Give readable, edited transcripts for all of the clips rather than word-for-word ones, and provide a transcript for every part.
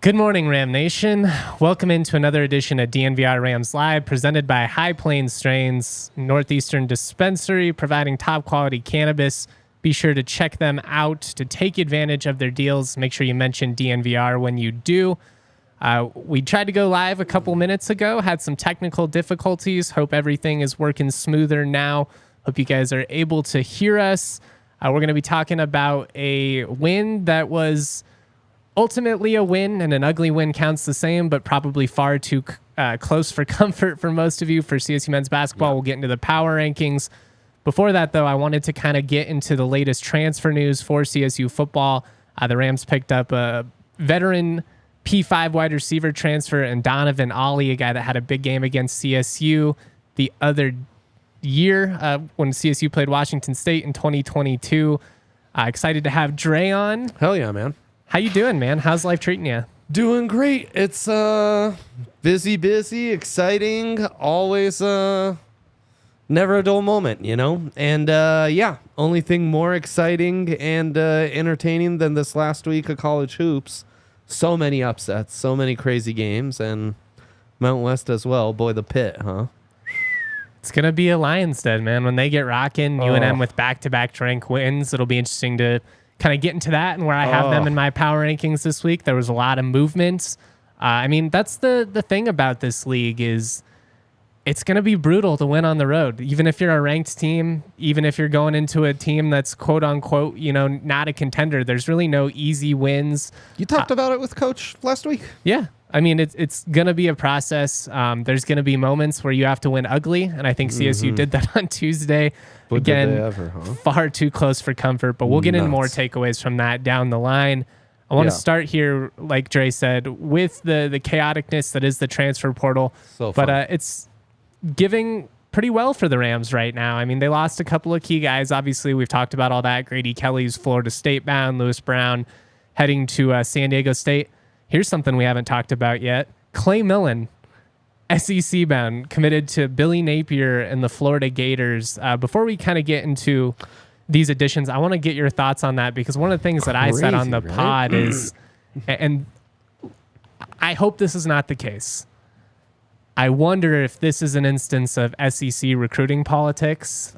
Good morning, Ram Nation. Welcome into another edition of DNVR Rams Live, presented by High Plainz Strains, Northeastern dispensary, providing top-quality cannabis. Be sure to check them out to take advantage of their deals. Make sure you mention DNVR when you do. We tried to go live a couple minutes ago, had some technical difficulties. Hope everything is working smoother now. Hope you guys are able to hear us. We're going to be talking about a win that was ultimately a win, and an ugly win counts the same, but probably far too close for comfort for most of you. For CSU men's basketball, yeah. We'll get into the power rankings. Before that, though, I wanted to kind of get into the latest transfer news for CSU football. The Rams picked up a veteran P5 wide receiver transfer and Donovan Ollie, a guy that had a big game against CSU the other year when CSU played Washington State in 2022. Excited to have Dre on. Hell yeah, man. How you doing, man? How's life treating you? Doing great. It's busy, exciting, always never a dull moment, you know? And yeah, only thing more exciting and entertaining than this last week of college hoops. So many upsets, so many crazy games, and Mountain West as well. Boy, the pit, huh? It's going to be a Lions Den, man. When they get rocking, UNM with back-to-back rank wins, it'll be interesting to kind of get into that and where I have them in my power rankings this week. There was a lot of movements. I mean, that's the thing about this league is it's going to be brutal to win on the road. Even if you're a ranked team, even if you're going into a team that's quote unquote, you know, not a contender, there's really no easy wins. You talked about it with Coach last week. Yeah. I mean, it's going to be a process. There's going to be moments where you have to win ugly, and I think CSU did that on Tuesday. But again, did they ever, huh? Far too close for comfort, but we'll get into more takeaways from that down the line. I want to start here, like Dre said, with the chaoticness that is the transfer portal. But it's giving pretty well for the Rams right now. I mean, they lost a couple of key guys. Obviously, we've talked about all that. Grady Kelly's Florida State bound, Lewis Brown heading to San Diego State. Here's something we haven't talked about yet. Clay Millen, SEC bound, committed to Billy Napier and the Florida Gators. Before we kind of get into these additions, I want to get your thoughts on that, because one of the things that I said on the pod is, and I hope this is not the case, I wonder if this is an instance of SEC recruiting politics.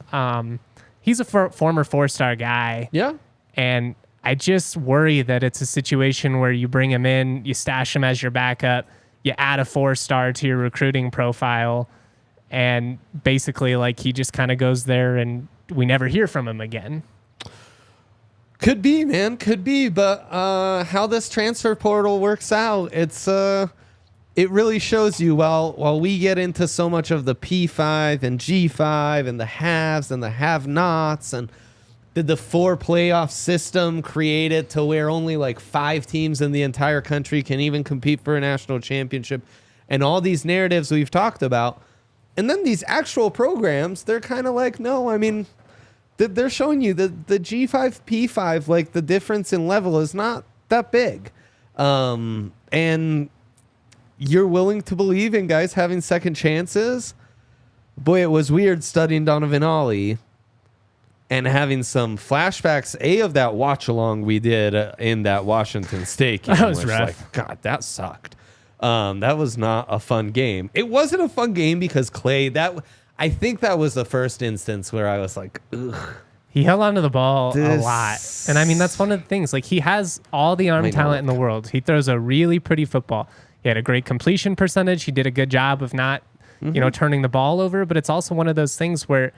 He's a former four-star guy. Yeah. And I just worry that it's a situation where you bring him in, you stash him as your backup, you add a four-star to your recruiting profile, and basically like he just kind of goes there and we never hear from him again. Could be, man. Could be. But how this transfer portal works out, it really shows you, while we get into so much of the P5 and G5 and the haves and the have-nots, and did the 4 playoff system create it to where only like 5 teams in the entire country can even compete for a national championship, and all these narratives we've talked about. And then these actual programs, they're kind of like, no, I mean, they're showing you the G5, P5, like the difference in level is not that big. And you're willing to believe in guys having second chances. Boy, it was weird studying Donovan Ollie and having some flashbacks, of that watch along we did in that Washington State game. That was rough. Like, God, that sucked. That was not a fun game. It wasn't a fun game because Clay, I think that was the first instance where I was like, ugh. He held onto the ball a lot. And I mean, that's one of the things. Like, he has all the arm talent in the world. He throws a really pretty football. He had a great completion percentage. He did a good job of not, turning the ball over. But it's also one of those things where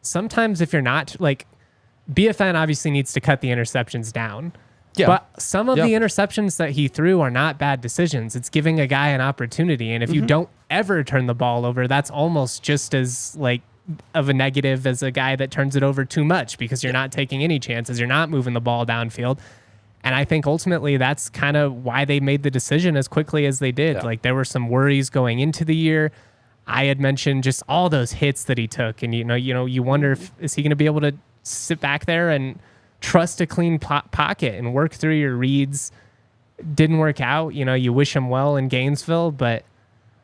sometimes if you're not, like, BFN obviously needs to cut the interceptions down. Yeah. But some of the interceptions that he threw are not bad decisions. It's giving a guy an opportunity. And if you don't ever turn the ball over, that's almost just as, like, of a negative as a guy that turns it over too much, because you're not taking any chances. You're not moving the ball downfield. And I think ultimately that's kind of why they made the decision as quickly as they did. Yeah. Like there were some worries going into the year. I had mentioned just all those hits that he took, and you wonder if is he going to be able to sit back there and trust a clean pocket and work through your reads. Didn't work out. You wish him well in Gainesville, but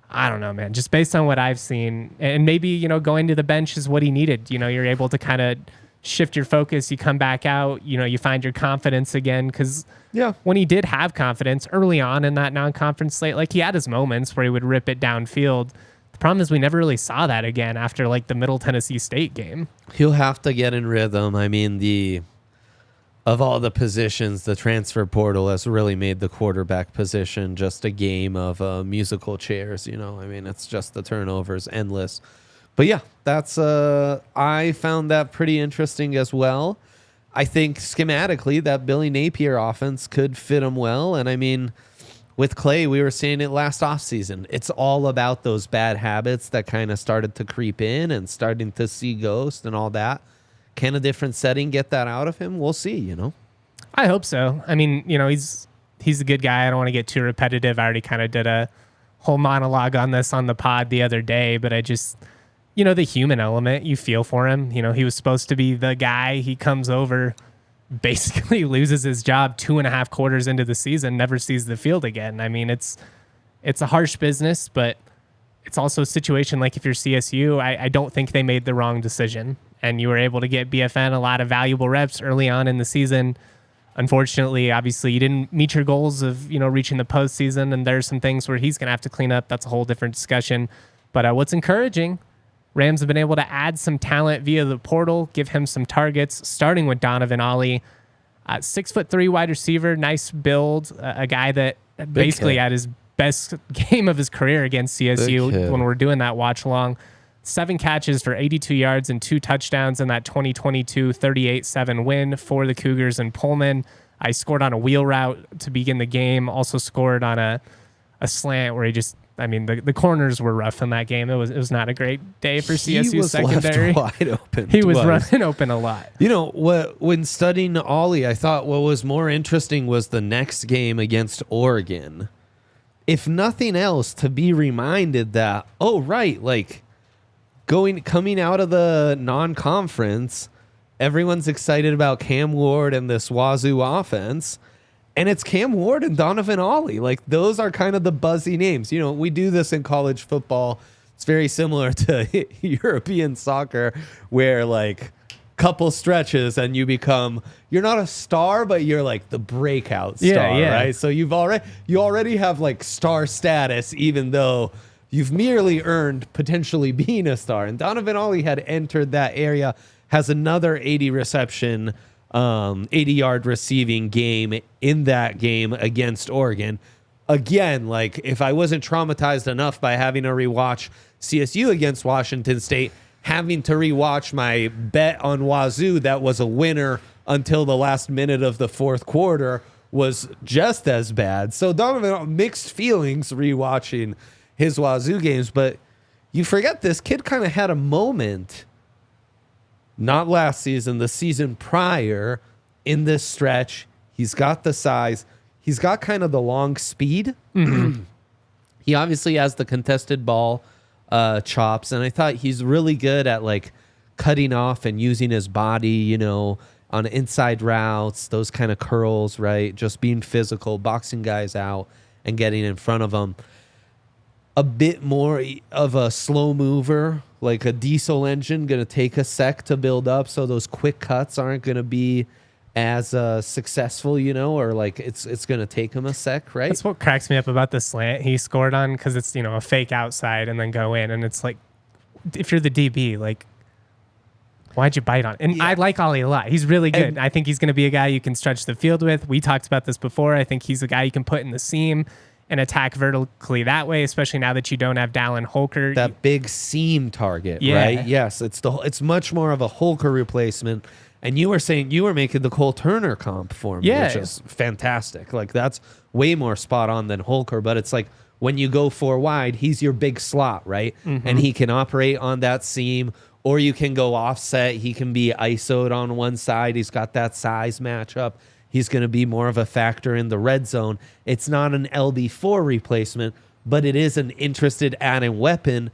I don't know, man. Just based on what I've seen, and maybe going to the bench is what he needed. You're able to kind of shift your focus. You come back out. You find your confidence again, because when he did have confidence early on in that non-conference slate, like he had his moments where he would rip it downfield. The problem is we never really saw that again after like the Middle Tennessee State game. He'll have to get in rhythm. I mean, of all the positions, the transfer portal has really made the quarterback position just a game of musical chairs. I mean, it's just the turnovers endless. But yeah, that's I found that pretty interesting as well. I think schematically that Billy Napier offense could fit him well. And I mean, with Clay, we were saying it last offseason. It's all about those bad habits that kind of started to creep in and starting to see ghosts and all that. Can a different setting get that out of him? We'll see, I hope so. I mean, he's a good guy. I don't want to get too repetitive. I already kind of did a whole monologue on this on the pod the other day, but I just, the human element, you feel for him. He was supposed to be the guy. He comes over, basically loses his job 2.5 quarters into the season, never sees the field again. I mean, it's a harsh business, but it's also a situation like if you're CSU, I don't think they made the wrong decision. And you were able to get BFN a lot of valuable reps early on in the season. Unfortunately, obviously, you didn't meet your goals of reaching the postseason, and there's some things where he's going to have to clean up. That's a whole different discussion. But what's encouraging, Rams have been able to add some talent via the portal, give him some targets, starting with Donovan Ollie, 6'3" wide receiver, nice build, a guy that basically had his best game of his career against CSU when we're doing that watch along. 7 catches for 82 yards and 2 touchdowns in that 2022 38-7 win for the Cougars in Pullman. I scored on a wheel route to begin the game. Also scored on a slant where the corners were rough in that game. It was not a great day for CSU secondary. Left wide open. He was running open a lot. When studying Ollie, I thought what was more interesting was the next game against Oregon. If nothing else, to be reminded that, coming out of the non-conference, everyone's excited about Cam Ward and this Wazoo offense, and it's Cam Ward and Donovan Ollie. Like, those are kind of the buzzy names. We do this in college football. It's very similar to European soccer, where like couple stretches and you're not a star, but you're like the breakout star, right? So you already have like star status, even though you've merely earned potentially being a star. And Donovan Ollie had entered that area, has another 80 reception, 80-yard receiving game in that game against Oregon. Again, like if I wasn't traumatized enough by having to rewatch CSU against Washington State, having to rewatch my bet on Wazoo that was a winner until the last minute of the fourth quarter was just as bad. So Donovan, mixed feelings rewatching his Wazoo games, but you forget this kid kind of had a moment, not last season, the season prior, in this stretch. He's got the size. He's got kind of the long speed. Mm-hmm. He obviously has the contested ball chops, and I thought he's really good at like cutting off and using his body, on inside routes, those kind of curls, right? Just being physical, boxing guys out and getting in front of them. A bit more of a slow mover, like a diesel engine, going to take a sec to build up, so those quick cuts aren't going to be as successful, or like it's going to take him a sec, right? That's what cracks me up about the slant he scored on, because it's, a fake outside and then go in, and it's like, if you're the DB, like, why'd you bite on it? And I like Ollie a lot. He's really good. I think he's going to be a guy you can stretch the field with. We talked about this before. I think he's a guy you can put in the seam and attack vertically that way, especially now that you don't have Dallin Holker. That big seam target, right? Yes, it's much more of a Holker replacement. And you were saying you were making the Cole Turner comp for me, which is fantastic. Like, that's way more spot on than Holker. But it's like when you go 4 wide, he's your big slot, right? Mm-hmm. And he can operate on that seam, or you can go offset. He can be ISO'd on one side. He's got that size matchup. He's going to be more of a factor in the red zone. It's not an LB4 replacement, but it is an interested added weapon.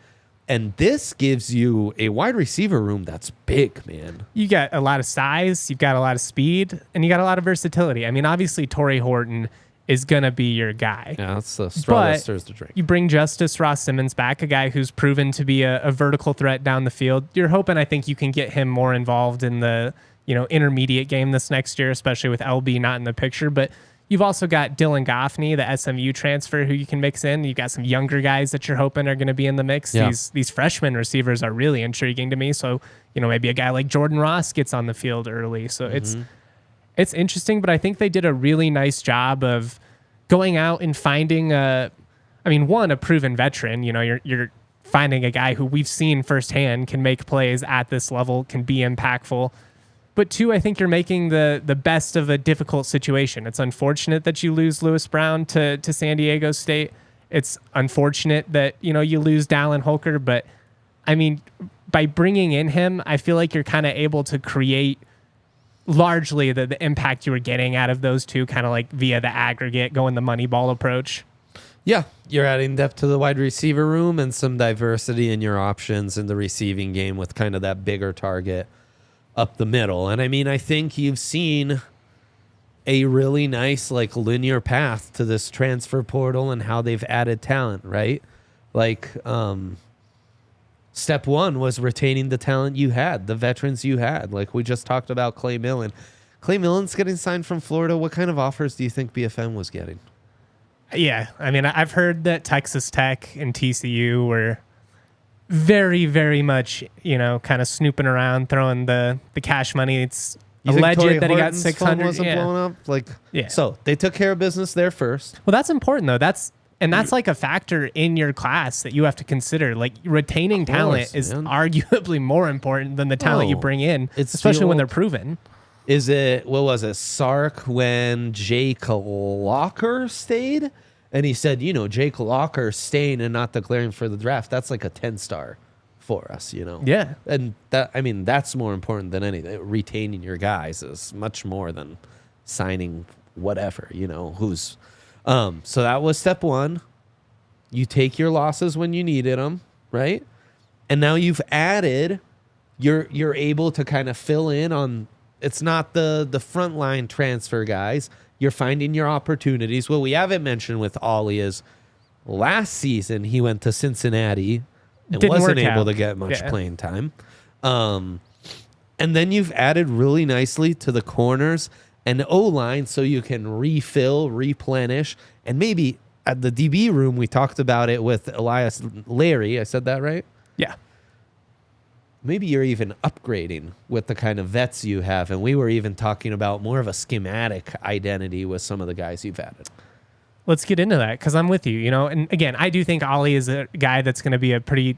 And this gives you a wide receiver room that's big, man. You got a lot of size, you've got a lot of speed, and you got a lot of versatility. I mean, obviously, Torrey Horton is going to be your guy. Yeah, that's the straw that stirs the drink. You bring Justice Ross Simmons back, a guy who's proven to be a vertical threat down the field. You're hoping, I think, you can get him more involved in the intermediate game this next year, especially with LB not in the picture. But you've also got Dylan Goffney, the SMU transfer, who you can mix in. You've got some younger guys that you're hoping are going to be in the mix. Yeah. These freshman receivers are really intriguing to me. So, maybe a guy like Jordan Ross gets on the field early. So it's interesting, but I think they did a really nice job of going out and finding a proven veteran. You're finding a guy who we've seen firsthand can make plays at this level, can be impactful. But two, I think you're making the best of a difficult situation. It's unfortunate that you lose Lewis Brown to San Diego State. It's unfortunate that, you lose Dallin Holker. But, I mean, by bringing in him, I feel like you're kind of able to create largely the impact you were getting out of those two, kind of like via the aggregate, going the money ball approach. Yeah, you're adding depth to the wide receiver room and some diversity in your options in the receiving game with kind of that bigger target up the middle. And I mean, I think you've seen a really nice linear path to this transfer portal and how they've added talent, right? Step one was retaining the talent you had, the veterans you had. Like we just talked about Clay Millen. Clay Millen's getting signed from Florida. What kind of offers do you think BFM was getting? Yeah, I mean, I've heard that Texas Tech and TCU were very, very much, kind of snooping around, throwing the cash money. It's alleged that he got 600. Wasn't blowing up. So they took care of business there first. Well, that's important though. That's like a factor in your class that you have to consider. Like retaining talent is arguably more important than the talent you bring in, especially when they're proven. What was it, Sark when Jake Locker stayed? And he said, Jake Locker staying and not declaring for the draft, that's like a 10-star for us, Yeah. And that's more important than anything. Retaining your guys is much more than signing whatever, who's... So that was step one. You take your losses when you needed them, right? And now you've added, you're able to kind of fill in on, it's not the frontline transfer guys. You're finding your opportunities. What we haven't mentioned with Ollie is last season he went to Cincinnati and wasn't able to get much playing time. And then you've added really nicely to the corners and O-line so you can refill, replenish, and maybe at the DB room, we talked about it with Elias Larry. I said that right? Yeah. Maybe you're even upgrading with the kind of vets you have, and we were even talking about more of a schematic identity with some of the guys you've added. Let's get into that because I'm with you, And again, I do think Ollie is a guy that's going to be a pretty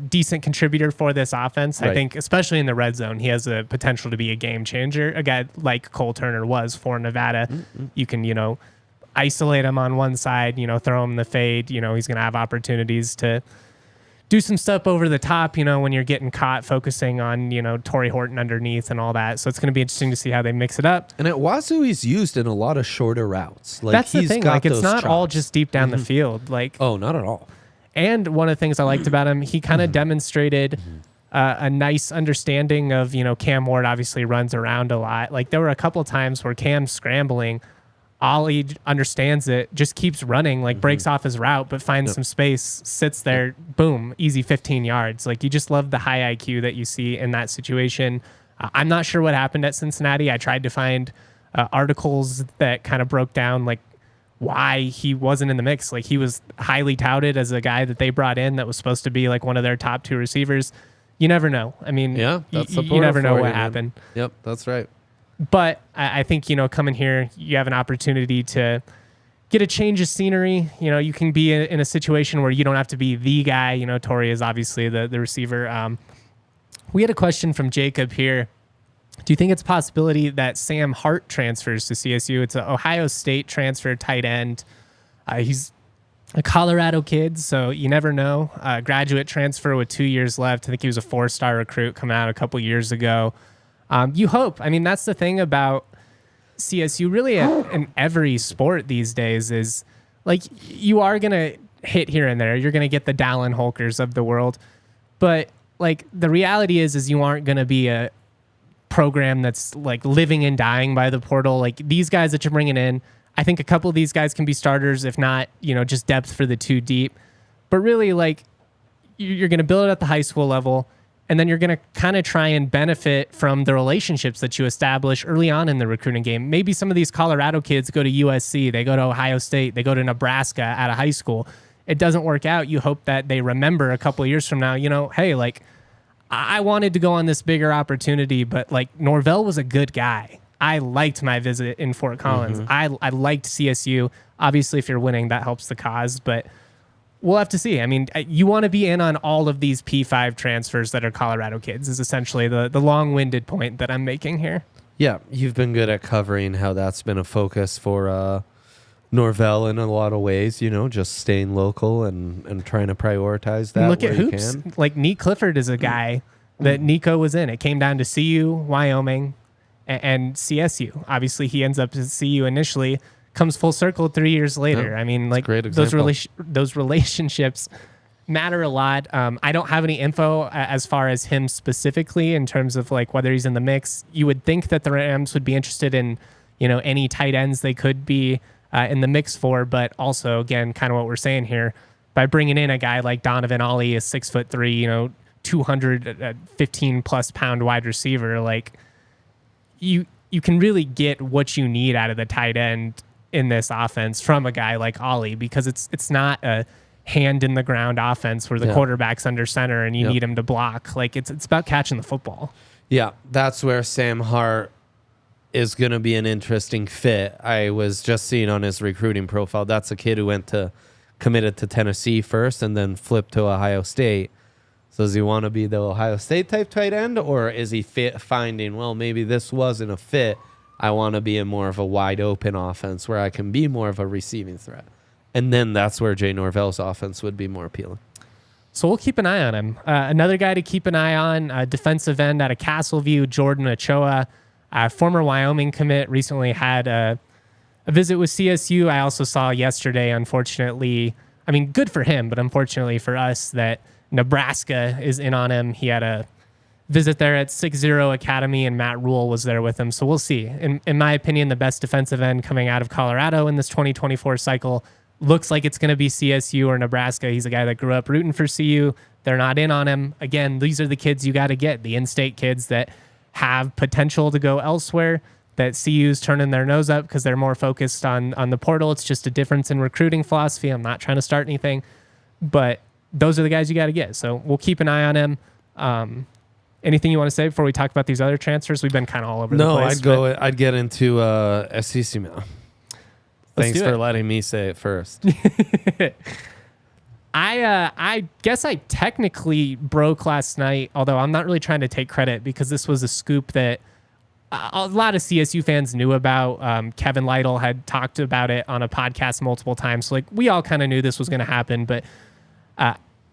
decent contributor for this offense. Right. I think, especially in the red zone, he has the potential to be a game changer. A guy like Cole Turner was for Nevada. Mm-hmm. You can, isolate him on one side, throw him the fade. He's going to have opportunities to do some stuff over the top, when you're getting caught focusing on, Torrey Horton underneath and all that. So it's going to be interesting to see how they mix it up. And at Wazoo, he's used in a lot of shorter routes. That's the thing. It's not all just deep down the field. Oh, not at all. And one of the things I liked about him, he kind of demonstrated a nice understanding of, Cam Ward obviously runs around a lot. There were a couple of times where Cam's scrambling, Ollie understands it, just keeps running, breaks off his route, but finds some space, sits there, boom, easy 15 yards. You just love the high IQ that you see in that situation. I'm not sure what happened at Cincinnati. I tried to find articles that kind of broke down, why he wasn't in the mix. He was highly touted as a guy that they brought in that was supposed to be one of their top two receivers. You never know. I mean, you never know what happened. Yep, that's right. But I think, coming here, you have an opportunity to get a change of scenery. You can be in a situation where you don't have to be the guy. Torrey is obviously the receiver. We had a question from Jacob here. Do you think it's a possibility that Sam Hart transfers to CSU? It's an Ohio State transfer tight end. He's a Colorado kid, so you never know. Graduate transfer with 2 years left. I think he was a 4-star recruit coming out a couple years ago. You hope. I mean, that's the thing about CSU really in every sport these days is like you are going to hit here and there. You're going to get the Dallin Holkers of the world. But like the reality is you aren't going to be a program that's like living and dying by the portal. Like these guys that you're bringing in, I think a couple of these guys can be starters, if not, just depth for the 2 deep. But really, like, you're going to build it at the high school level, and then you're going to kind of try and benefit from the relationships that you establish early on in the recruiting game. Maybe some of these Colorado kids go to USC, they go to Ohio State, they go to Nebraska out of high school. It doesn't work out. You hope that they remember a couple of years from now, hey, like, I wanted to go on this bigger opportunity, but like Norvell was a good guy. I liked my visit in Fort Collins. I liked CSU. Obviously, if you're winning, that helps the cause, but we'll have to see. I mean, you want to be in on all of these P5 transfers that are Colorado kids is essentially the long-winded point that I'm making here. Yeah, you've been good at covering how that's been a focus for Norvell in a lot of ways, just staying local and trying to prioritize that. Look at hoops. Like Nick Clifford is a guy that Nico was in. It came down to CU, Wyoming, and CSU. Obviously, he ends up at CU initially, comes full circle 3 years later. Yeah, I mean, like those relationships matter a lot. I don't have any info as far as him specifically in terms of like whether he's in the mix. You would think that the Rams would be interested in, any tight ends they could be in the mix for, but also again, kind of what we're saying here, by bringing in a guy like Donovan Ollie, a 6'3", 215 plus pound wide receiver, like you can really get what you need out of the tight end in this offense from a guy like Ollie, because it's not a hand in the ground offense where the quarterback's under center and you need him to block. Like it's about catching the football. Yeah, that's where Sam Hart is going to be an interesting fit. I was just seeing on his recruiting profile, that's a kid who committed to Tennessee first and then flipped to Ohio State. So does he want to be the Ohio State type tight end, or is he finding, well, maybe this wasn't a fit. I want to be in more of a wide open offense where I can be more of a receiving threat. And then that's where Jay Norvell's offense would be more appealing. So we'll keep an eye on him. Another guy to keep an eye on, defensive end out of Castleview, Jordan Ochoa, former Wyoming commit, recently had a visit with CSU. I also saw yesterday, unfortunately, I mean, good for him, but unfortunately for us, that Nebraska is in on him. He had a visit there at 6-0 Academy, and Matt Rule was there with him. So we'll see. In my opinion, the best defensive end coming out of Colorado in this 2024 cycle looks like it's going to be CSU or Nebraska. He's a guy that grew up rooting for CU. They're not in on him. Again, these are the kids you got to get, the in-state kids that have potential to go elsewhere, that CU's turning their nose up because they're more focused on the portal. It's just a difference in recruiting philosophy. I'm not trying to start anything, but those are the guys you got to get. So we'll keep an eye on him. Anything you want to say before we talk about these other transfers? We've been kind of all over the place. No, I'd get into Essissimo. Thanks for letting me say it first. I guess I technically broke last night, although I'm not really trying to take credit because this was a scoop that a lot of CSU fans knew about. Kevin Lytle had talked about it on a podcast multiple times. So like we all kind of knew this was going to happen, but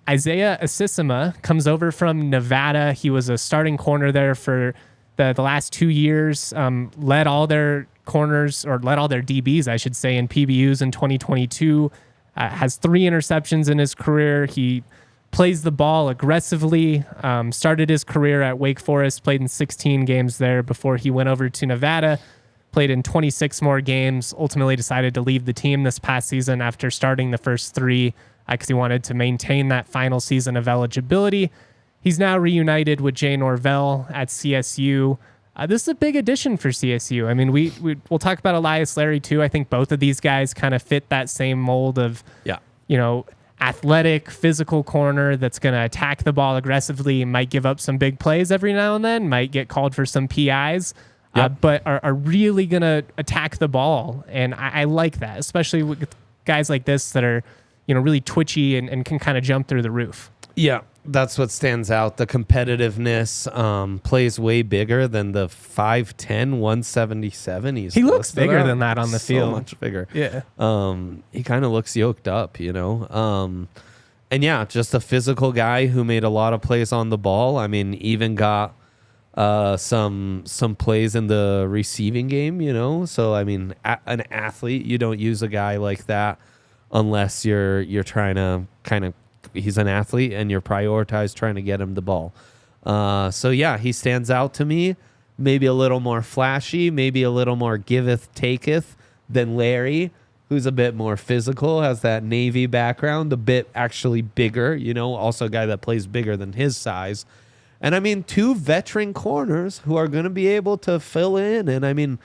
Isaiah Essissimo comes over from Nevada. He was a starting corner there for the last 2 years, led all their corners, or led all their DBs, I should say, in PBUs in 2022, has 3 interceptions in his career. He plays the ball aggressively, started his career at Wake Forest, played in 16 games there before he went over to Nevada, played in 26 more games, ultimately decided to leave the team this past season after starting the first 3 because he wanted to maintain that final season of eligibility. He's now reunited with Jay Norvell at CSU. This is a big addition for CSU. I mean, we'll talk about Elias Larry too. I think both of these guys kind of fit that same mold of, athletic, physical corner that's going to attack the ball aggressively, might give up some big plays every now and then, might get called for some PIs, but are really going to attack the ball. And I like that, especially with guys like this that are, really twitchy and can kind of jump through the roof. Yeah. That's what stands out. The competitiveness plays way bigger than the 5'10", 177. He looks bigger than that on the field. So much bigger. Yeah. He kind of looks yoked up, And yeah, just a physical guy who made a lot of plays on the ball. I mean, even got some plays in the receiving game, you know. So I mean, an athlete, you don't use a guy like that unless you're trying to kind of, he's an athlete and you're prioritized trying to get him the ball. So yeah, he stands out to me. Maybe a little more flashy, maybe a little more giveth taketh than Larry, who's a bit more physical, has that Navy background, a bit actually bigger, you know, also a guy that plays bigger than his size. And I mean, 2 veteran corners who are going to be able to fill in and I mean,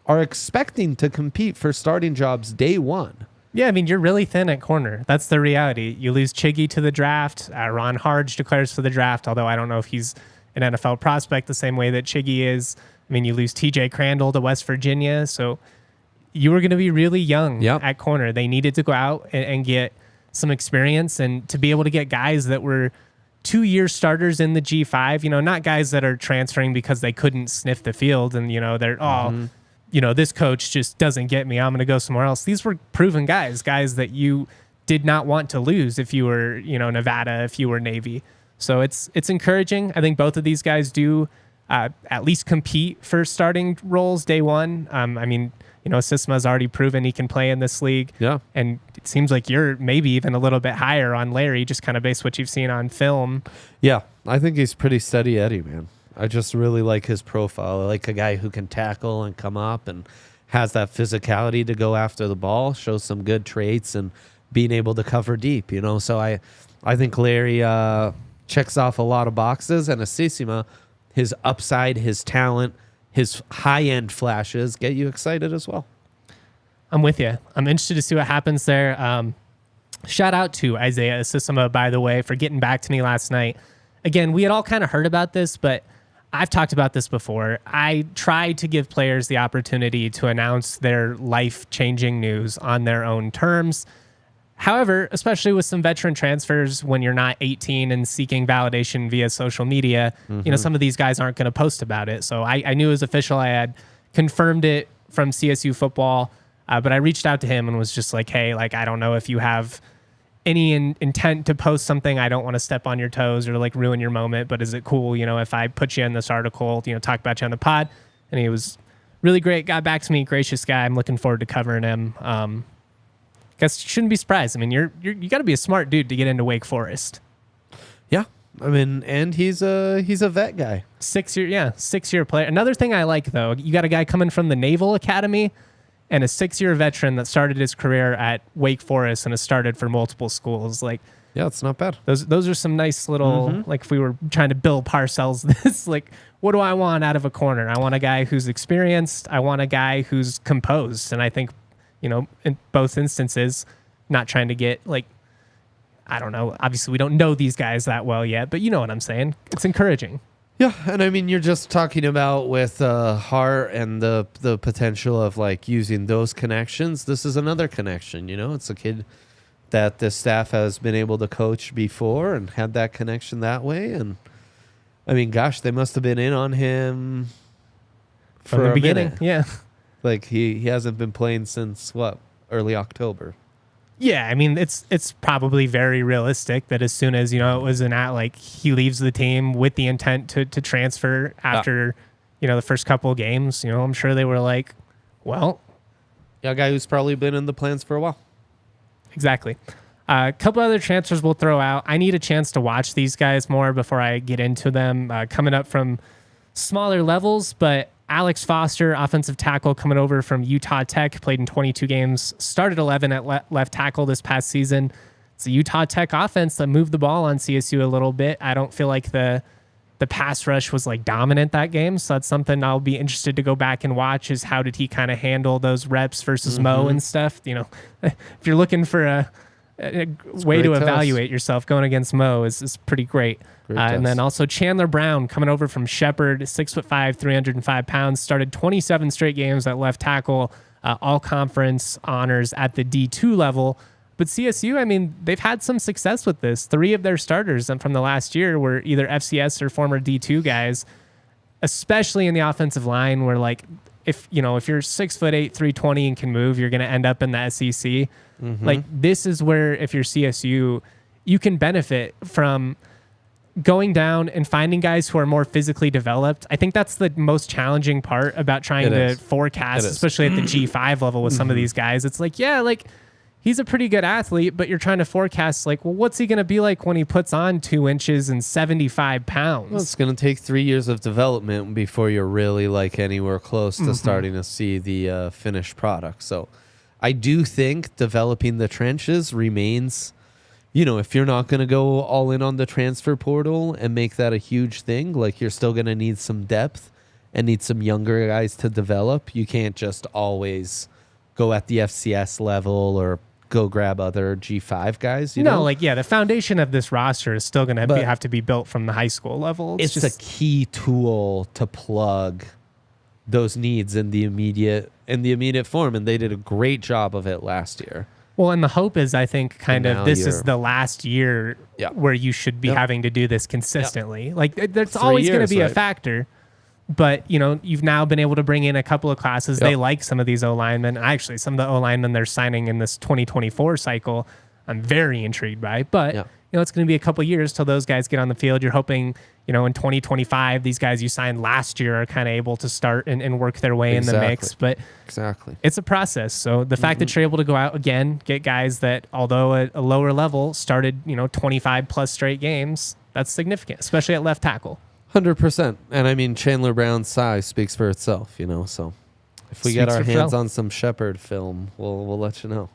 are expecting to compete for starting jobs day one. Yeah, I mean, you're really thin at corner. That's the reality. You lose Chiggy to the draft. Ron Harge declares for the draft, although I don't know if he's an NFL prospect the same way that Chiggy is. I mean, you lose TJ Crandall to West Virginia. So you were going to be really young at corner. They needed to go out and get some experience and to be able to get guys that were 2-year starters in the G5, you know, not guys that are transferring because they couldn't sniff the field and, you know, they're, you know, this coach just doesn't get me, I'm going to go somewhere else. These were proven guys that you did not want to lose if you were, you know, Nevada, if you were Navy. So it's encouraging. I think both of these guys do at least compete for starting roles day one. I mean, you know, Sisma's already proven he can play in this league. Yeah. And it seems like you're maybe even a little bit higher on Larry, just kind of based what you've seen on film. Yeah, I think he's pretty steady Eddie, man. I just really like his profile. I like a guy who can tackle and come up and has that physicality to go after the ball, shows some good traits and being able to cover deep, you know. So I think Larry checks off a lot of boxes, and Sisma, his upside, his talent, his high-end flashes get you excited as well. I'm with you. I'm interested to see what happens there. Shout out to Isaiah Sisma, by the way, for getting back to me last night. Again, we had all kind of heard about this, but I've talked about this before. I try to give players the opportunity to announce their life-changing news on their own terms. However, especially with some veteran transfers, when you're not 18 and seeking validation via social media, you know, some of these guys aren't going to post about it. So I knew it was official. I had confirmed it from CSU Football, but I reached out to him and was just like, hey, like, I don't know if you have any intent to post something. I don't want to step on your toes or like ruin your moment, but is it cool, you know, if I put you in this article, you know, talk about you on the pod? And he was really great, got back to me, gracious guy. I'm looking forward to covering him. Guess you shouldn't be surprised. I mean, you got to be a smart dude to get into Wake Forest. Yeah, I mean, and he's a vet guy. 6-year player. Another thing I like though, you got a guy coming from the Naval Academy and a 6-year veteran that started his career at Wake Forest and has started for multiple schools. Like, yeah, it's not bad. Those are some nice little, like if we were trying to Bill Parcells this, like, what do I want out of a corner? I want a guy who's experienced. I want a guy who's composed. And I think, you know, in both instances, not trying to get like, I don't know. Obviously, we don't know these guys that well yet, but you know what I'm saying. It's encouraging. Yeah, and I mean, you're just talking about with Hart and the potential of like using those connections. This is another connection, you know. It's a kid that the staff has been able to coach before and had that connection that way. And I mean, gosh, they must have been in on him from the beginning. Minute. Yeah, like he hasn't been playing since what, early October. Yeah, I mean, it's probably very realistic that as soon as, you know, it was like he leaves the team with the intent to transfer after, you know, the first couple of games, you know, I'm sure they were like, well. Yeah, a guy who's probably been in the plans for a while. Exactly. A couple other transfers we'll throw out. I need a chance to watch these guys more before I get into them. Coming up from smaller levels, but Alex Foster, offensive tackle coming over from Utah Tech, played in 22 games, started 11 at left tackle this past season. It's a Utah Tech offense that moved the ball on CSU a little bit. I don't feel like the pass rush was like dominant that game, so that's something I'll be interested to go back and watch, is how did he kind of handle those reps versus Mo and stuff. You know, if you're looking for a way to evaluate yourself, going against Mo is pretty great. And then also Chandler Brown coming over from Shepherd, 6'5", 305 pounds, started 27 straight games at left tackle, all conference honors at the D2 level. But CSU, I mean, they've had some success with this. 3 of their starters from the last year were either FCS or former D2 guys, especially in the offensive line, where like, if you're 6'8", 320 and can move, you're going to end up in the SEC. Like, this is where, if you're CSU, you can benefit from going down and finding guys who are more physically developed, I think that's the most challenging part about trying to forecast, especially at the G5 level with some of these guys. It's like, yeah, like he's a pretty good athlete, but you're trying to forecast like, well, what's he going to be like when he puts on 2 inches and 75 pounds? Well, it's going to take 3 years of development before you're really like anywhere close to starting to see the finished product. So I do think developing the trenches remains, you know, if you're not going to go all in on the transfer portal and make that a huge thing, like you're still going to need some depth and need some younger guys to develop. You can't just always go at the FCS level or go grab other G5 guys. You know? Like, yeah, the foundation of this roster is still going to have to be built from the high school level. It's just a key tool to plug those needs in the immediate form, and they did a great job of it last year. Well, and the hope is, I think, this is the last year where you should be having to do this consistently. Like, there's always going to be a factor, but, you know, you've now been able to bring in a couple of classes. They like some of these O-linemen. Actually, some of the O-linemen they're signing in this 2024 cycle, I'm very intrigued by. But, you know, it's going to be a couple of years till those guys get on the field. You're hoping, you know, in 2025, these guys you signed last year are kind of able to start and work their way in the mix. But it's a process. So the fact that you're able to go out again, get guys that, although at a lower level, started, you know, 25 plus straight games, that's significant, especially at left tackle. 100%. And I mean, Chandler Brown's size speaks for itself, you know. So if we get our hands on some Shepherd film, we'll let you know.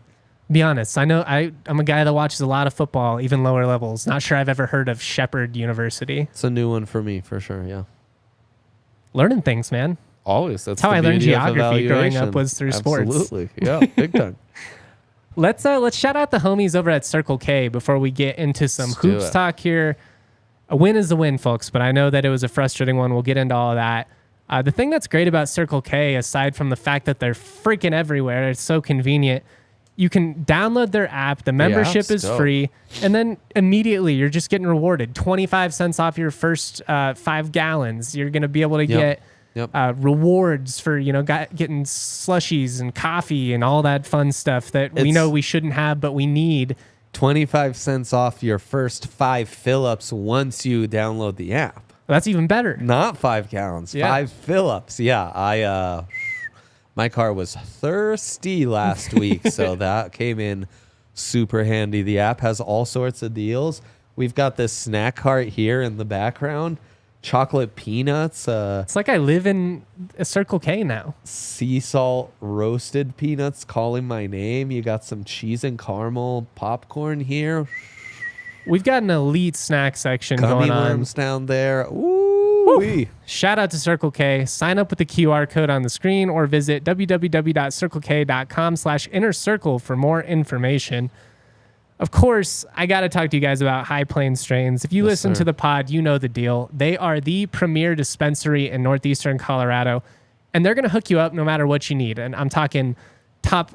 Be honest, I know I'm a guy that watches a lot of football, even lower levels. Not sure I've ever heard of Shepherd University. It's a new one for me, for sure, yeah. Learning things, man. Always. That's how I learned geography growing up was through sports. Absolutely, yeah, big time. Let's shout out the homies over at Circle K before we get into some hoops talk here. A win is a win, folks, but I know that it was a frustrating one. We'll get into all of that. The thing that's great about Circle K, aside from the fact that they're freaking everywhere, it's so convenient, you can download their app. The membership is free. And then immediately you're just getting rewarded. 25 cents off your first 5 gallons. You're going to be able to get rewards for, you know, getting slushies and coffee and all that fun stuff that we know we shouldn't have, but we need. 25 cents off your first 5 fill-ups once you download the app. That's even better. Not 5 gallons, 5 fill-ups. Yeah, my car was thirsty last week, so that came in super handy. The app has all sorts of deals. We've got this snack cart here in the background. Chocolate peanuts. It's like I live in a Circle K now. Sea salt roasted peanuts calling my name. You got some cheese and caramel popcorn here. We've got an elite snack section going on. Worms down there. Ooh. Shout out to Circle K. Sign up with the QR code on the screen or visit www.circlek.com/innercircle for more information. Of course, I got to talk to you guys about High Plainz Strains. If you listen to the pod, you know the deal. They are the premier dispensary in northeastern Colorado, and they're going to hook you up no matter what you need. And I'm talking top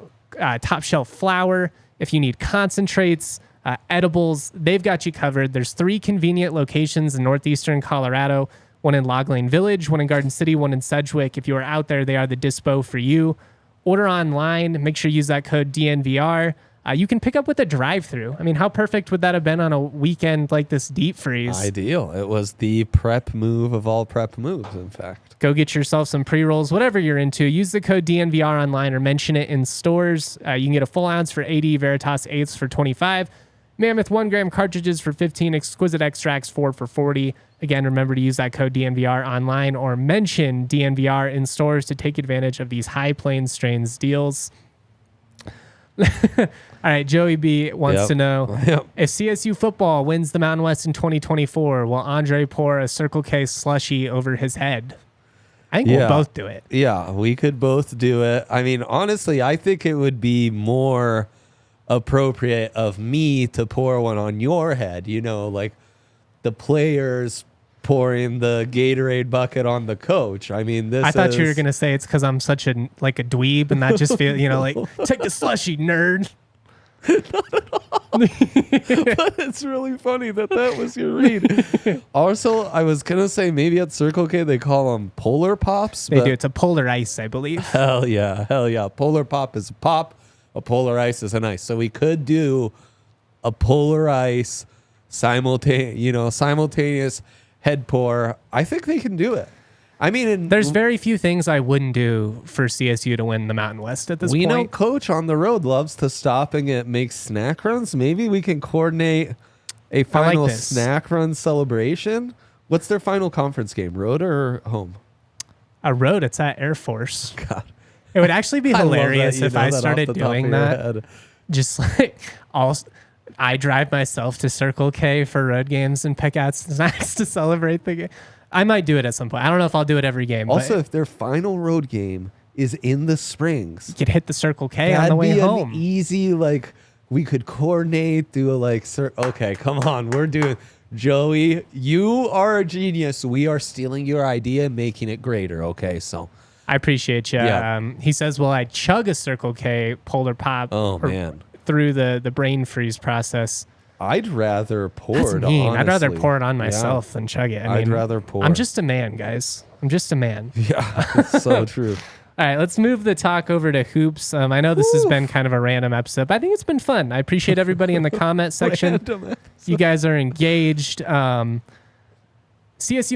shelf flower. If you need concentrates, edibles, they've got you covered. There's 3 convenient locations in northeastern Colorado, one in Log Lane Village, one in Garden City, one in Sedgwick. If you are out there, they are the dispo for you. Order online. Make sure you use that code DNVR. You can pick up with a drive-through. I mean, how perfect would that have been on a weekend like this deep freeze? Ideal. It was the prep move of all prep moves, in fact. Go get yourself some pre-rolls, whatever you're into. Use the code DNVR online or mention it in stores. You can get a full ounce for 80, Veritas 8s for 25, Mammoth 1 gram cartridges for 15, Exquisite Extracts 4 for 40. Again, remember to use that code DNVR online or mention DNVR in stores to take advantage of these High Plainz Strains deals. All right, Joey B wants to know, if CSU Football wins the Mountain West in 2024, will Andre pour a Circle K slushie over his head? I think we'll both do it. Yeah, we could both do it. I mean, honestly, I think it would be more appropriate of me to pour one on your head. You know, like the players pouring the Gatorade bucket on the coach. I mean, I thought you were going to say it's because I'm such a dweeb and that just feel, you know, like, take the slushie, nerd. Not at all. But it's really funny that was your read. Also, I was going to say maybe at Circle K they call them Polar Pops. They do. It's a Polar Ice, I believe. Hell yeah. Polar Pop is a pop. A Polar Ice is an ice. So we could do a Polar Ice simultaneous head pour. I think they can do it. I mean, there's very few things I wouldn't do for CSU to win the Mountain West at this point. We know Coach on the road loves to stop and make snack runs. Maybe we can coordinate a final snack run celebration. What's their final conference game, road or home? A road. It's at Air Force. God. It would actually be hilarious if I started doing that. Just like I drive myself to Circle K for road games and pick out snacks to celebrate the game. I might do it at some point. I don't know if I'll do it every game. Also, if their final road game is in the Springs, you could hit the Circle K on the way home. That'd be easy, we could coordinate, do okay, come on, we're doing. Joey, you are a genius. We are stealing your idea and making it greater. Okay, so. I appreciate you. Yeah. He says, well, I chug a Circle K polar pop through the brain freeze process. I'd rather pour That's it, mean. honestly. I'd rather pour it on myself than chug it. I'd rather pour. I'm just a man, guys. I'm just a man. Yeah, it's so true. All right, let's move the talk over to hoops. I know this has been kind of a random episode, but I think it's been fun. I appreciate everybody in the comment section. You guys are engaged. CSU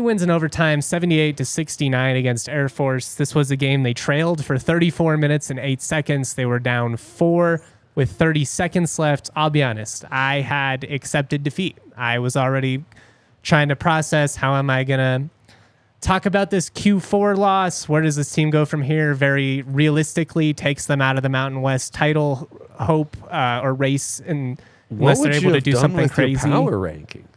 wins in overtime, 78-69 against Air Force. This was a game they trailed for 34 minutes and 8 seconds. They were down 4 with 30 seconds left. I'll be honest, I had accepted defeat. I was already trying to process, how am I going to talk about this Q4 loss? Where does this team go from here? Very realistically, takes them out of the Mountain West title hope or race, unless they're able to do something crazy. Power rankings?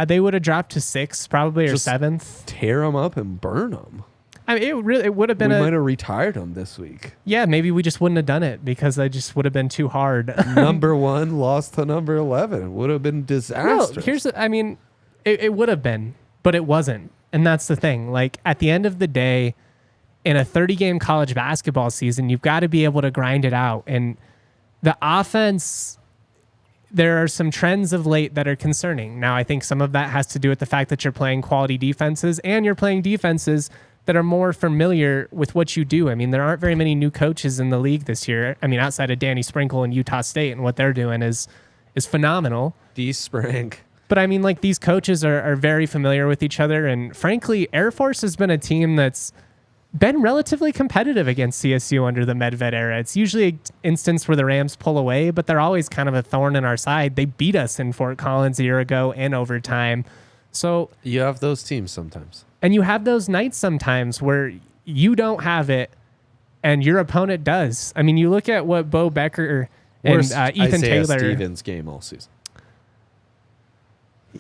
They would have dropped to 6th, probably, or 7th. Tear them up and burn them. I mean, it would have been. We might have retired them this week. Yeah, maybe we just wouldn't have done it because I just would have been too hard. Number 1 lost to number 11. It would have been disastrous. No, it would have been, but it wasn't. And that's the thing. Like, at the end of the day, in a 30-game college basketball season, you've got to be able to grind it out. And the offense, there are some trends of late that are concerning. Now, I think some of that has to do with the fact that you're playing quality defenses and you're playing defenses that are more familiar with what you do. I mean, there aren't very many new coaches in the league this year. I mean, outside of Danny Sprinkle and Utah State, and what they're doing is phenomenal. D-Sprink. But I mean, like, these coaches are very familiar with each other. And frankly, Air Force has been a team that's been relatively competitive against CSU under the Medved era. It's usually an instance where the Rams pull away, but they're always kind of a thorn in our side. They beat us in Fort Collins a year ago in overtime. So you have those teams sometimes. And you have those nights sometimes where you don't have it and your opponent does. I mean, you look at what Bo Becker and Ethan Taylor. Stevens game all season.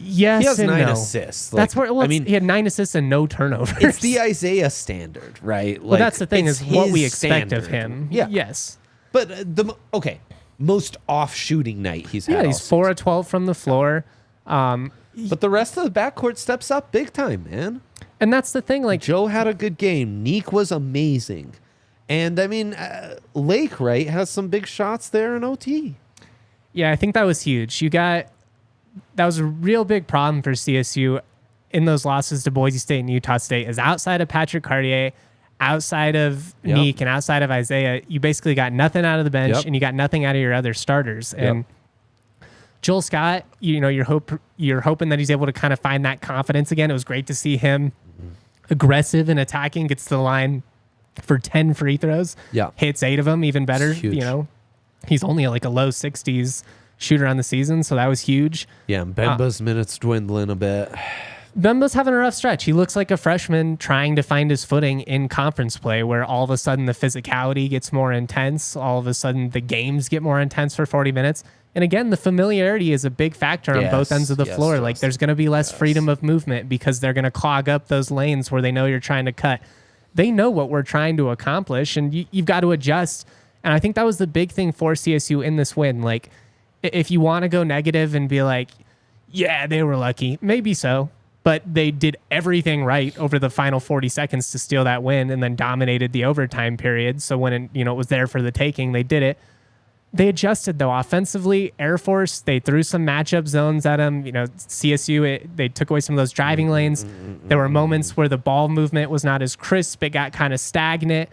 Yes, he has and 9 no. assists. That's where. Well, I mean, he had 9 assists and no turnovers. It's the Isaiah standard, right? Well, that's the thing, is what we expect of him. Yeah. Yes. But most off shooting night he's had. Yeah, he's 4 of 12 from the floor. But the rest of the backcourt steps up big time, man. And that's the thing. Like, Joe had a good game. Neek was amazing. And I mean, Lake, right, has some big shots there in OT. Yeah, I think that was huge. That was a real big problem for CSU in those losses to Boise State and Utah State, is outside of Patrick Cartier, outside of Neek, and outside of Isaiah, you basically got nothing out of the bench and you got nothing out of your other starters. And Joel Scott, you're hoping that he's able to kind of find that confidence again. It was great to see him aggressive and attacking, gets to the line for 10 free throws, hits 8 of them, even better. He's only like a low 60s shooter on the season, so that was huge. Yeah, and Bemba's minutes dwindling a bit. Bemba's having a rough stretch. He looks like a freshman trying to find his footing in conference play, where all of a sudden the physicality gets more intense. All of a sudden the games get more intense for 40 minutes. And again, the familiarity is a big factor on both ends of the floor. Like, there's going to be less freedom of movement because they're going to clog up those lanes where they know you're trying to cut. They know what we're trying to accomplish, and you've got to adjust. And I think that was the big thing for CSU in this win. Like, if you want to go negative and be like, yeah, they were lucky, maybe so, but they did everything right over the final 40 seconds to steal that win and then dominated the overtime period. So when it was there for the taking, they did it. They adjusted, though. Offensively, Air Force, they threw some matchup zones at them. CSU, they took away some of those driving lanes. There were moments where the ball movement was not as crisp. It got kind of stagnant.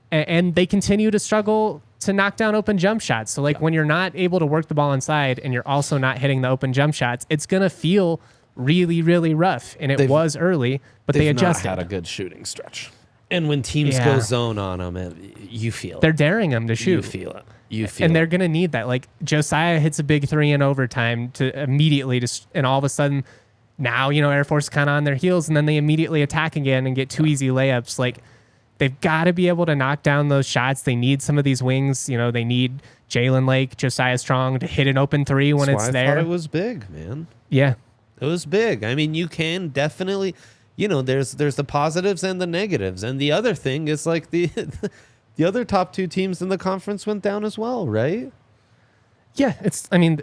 And they continue to struggle to knock down open jump shots. So like when you're not able to work the ball inside and you're also not hitting the open jump shots, it's going to feel really, really rough. And it was early, but they adjusted. They've not had a good shooting stretch. And when teams go zone on them, you feel it. They're daring them to shoot. You feel it. And they're going to need that. Like Josiah hits a big 3 in overtime to immediately just, and all of a sudden now, Air Force kind of on their heels, and then they immediately attack again and get 2 easy layups. Like they've got to be able to knock down those shots. They need some of these wings. They need Jalen Lake, Josiah Strong to hit an open 3 when it's there. I thought it was big, man. Yeah. It was big. I mean, you can definitely, there's the positives and the negatives. And the other thing is like the other top 2 teams in the conference went down as well, right? Yeah, it's going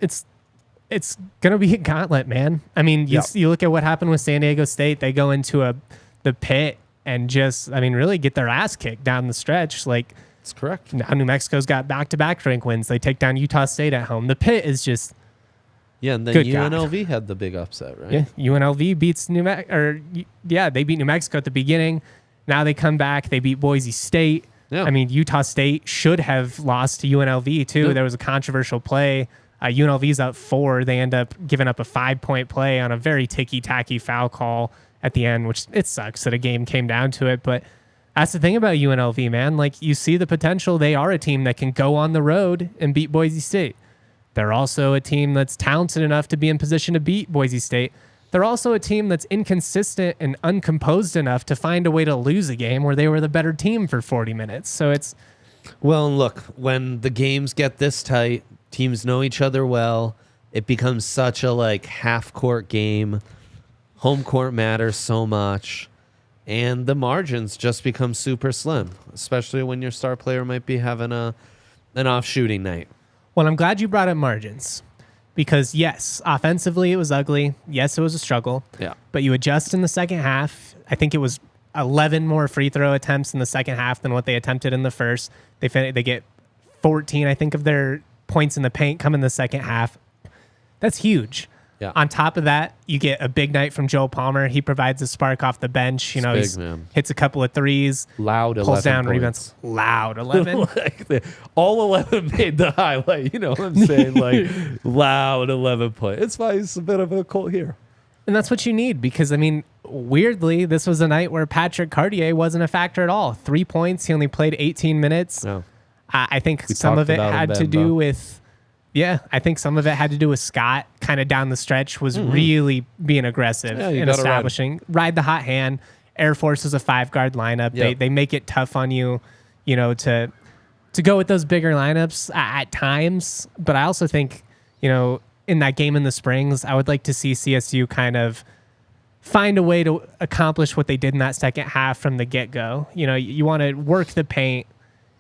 to be a gauntlet, man. I mean, you look at what happened with San Diego State. They go into the pit and just, really get their ass kicked down the stretch. Like, that's correct. Now New Mexico's got back-to-back rank wins. They take down Utah State at home. The pit is just... Yeah, and then UNLV had the big upset, right? Yeah, UNLV beats they beat New Mexico at the beginning. Now they come back. They beat Boise State. Yeah. I mean, Utah State should have lost to UNLV, too. Yep. There was a controversial play. UNLV's up 4. They end up giving up a 5-point play on a very ticky-tacky foul call at the end, which it sucks that a game came down to it. But that's the thing about UNLV, man. Like, you see the potential. They are a team that can go on the road and beat Boise State. They're also a team that's talented enough to be in position to beat Boise State. They're also a team that's inconsistent and uncomposed enough to find a way to lose a game where they were the better team for 40 minutes. So it's... Well, look, when the games get this tight, teams know each other well, it becomes such a half-court game. Home court matters so much. And the margins just become super slim, especially when your star player might be having an off shooting night. Well, I'm glad you brought up margins because, yes, offensively it was ugly. Yes, it was a struggle. Yeah. But you adjust in the second half. I think it was 11 more free throw attempts in the second half than what they attempted in the first. They get 14, I think, of their points in the paint come in the second half. That's huge. Yeah. On top of that, you get a big night from Joel Palmer. He provides a spark off the bench. He hits a couple of threes. Loud 11 pulls down points. Rebounds. Loud 11. All 11 made the highlight. You know what I'm saying? Loud 11 points. It's fine. It's a bit of a cult here. And that's what you need because, weirdly, this was a night where Patrick Cartier wasn't a factor at all. 3 points. He only played 18 minutes. No. I think some of it had to do with... Yeah, I think some of it had to do with Scott kind of down the stretch was really being aggressive in establishing. Ride the hot hand. Air Force is a 5-guard lineup. Yep. They make it tough on you, to go with those bigger lineups at times. But I also think, in that game in the Springs, I would like to see CSU kind of find a way to accomplish what they did in that second half from the get-go. You want to work the paint,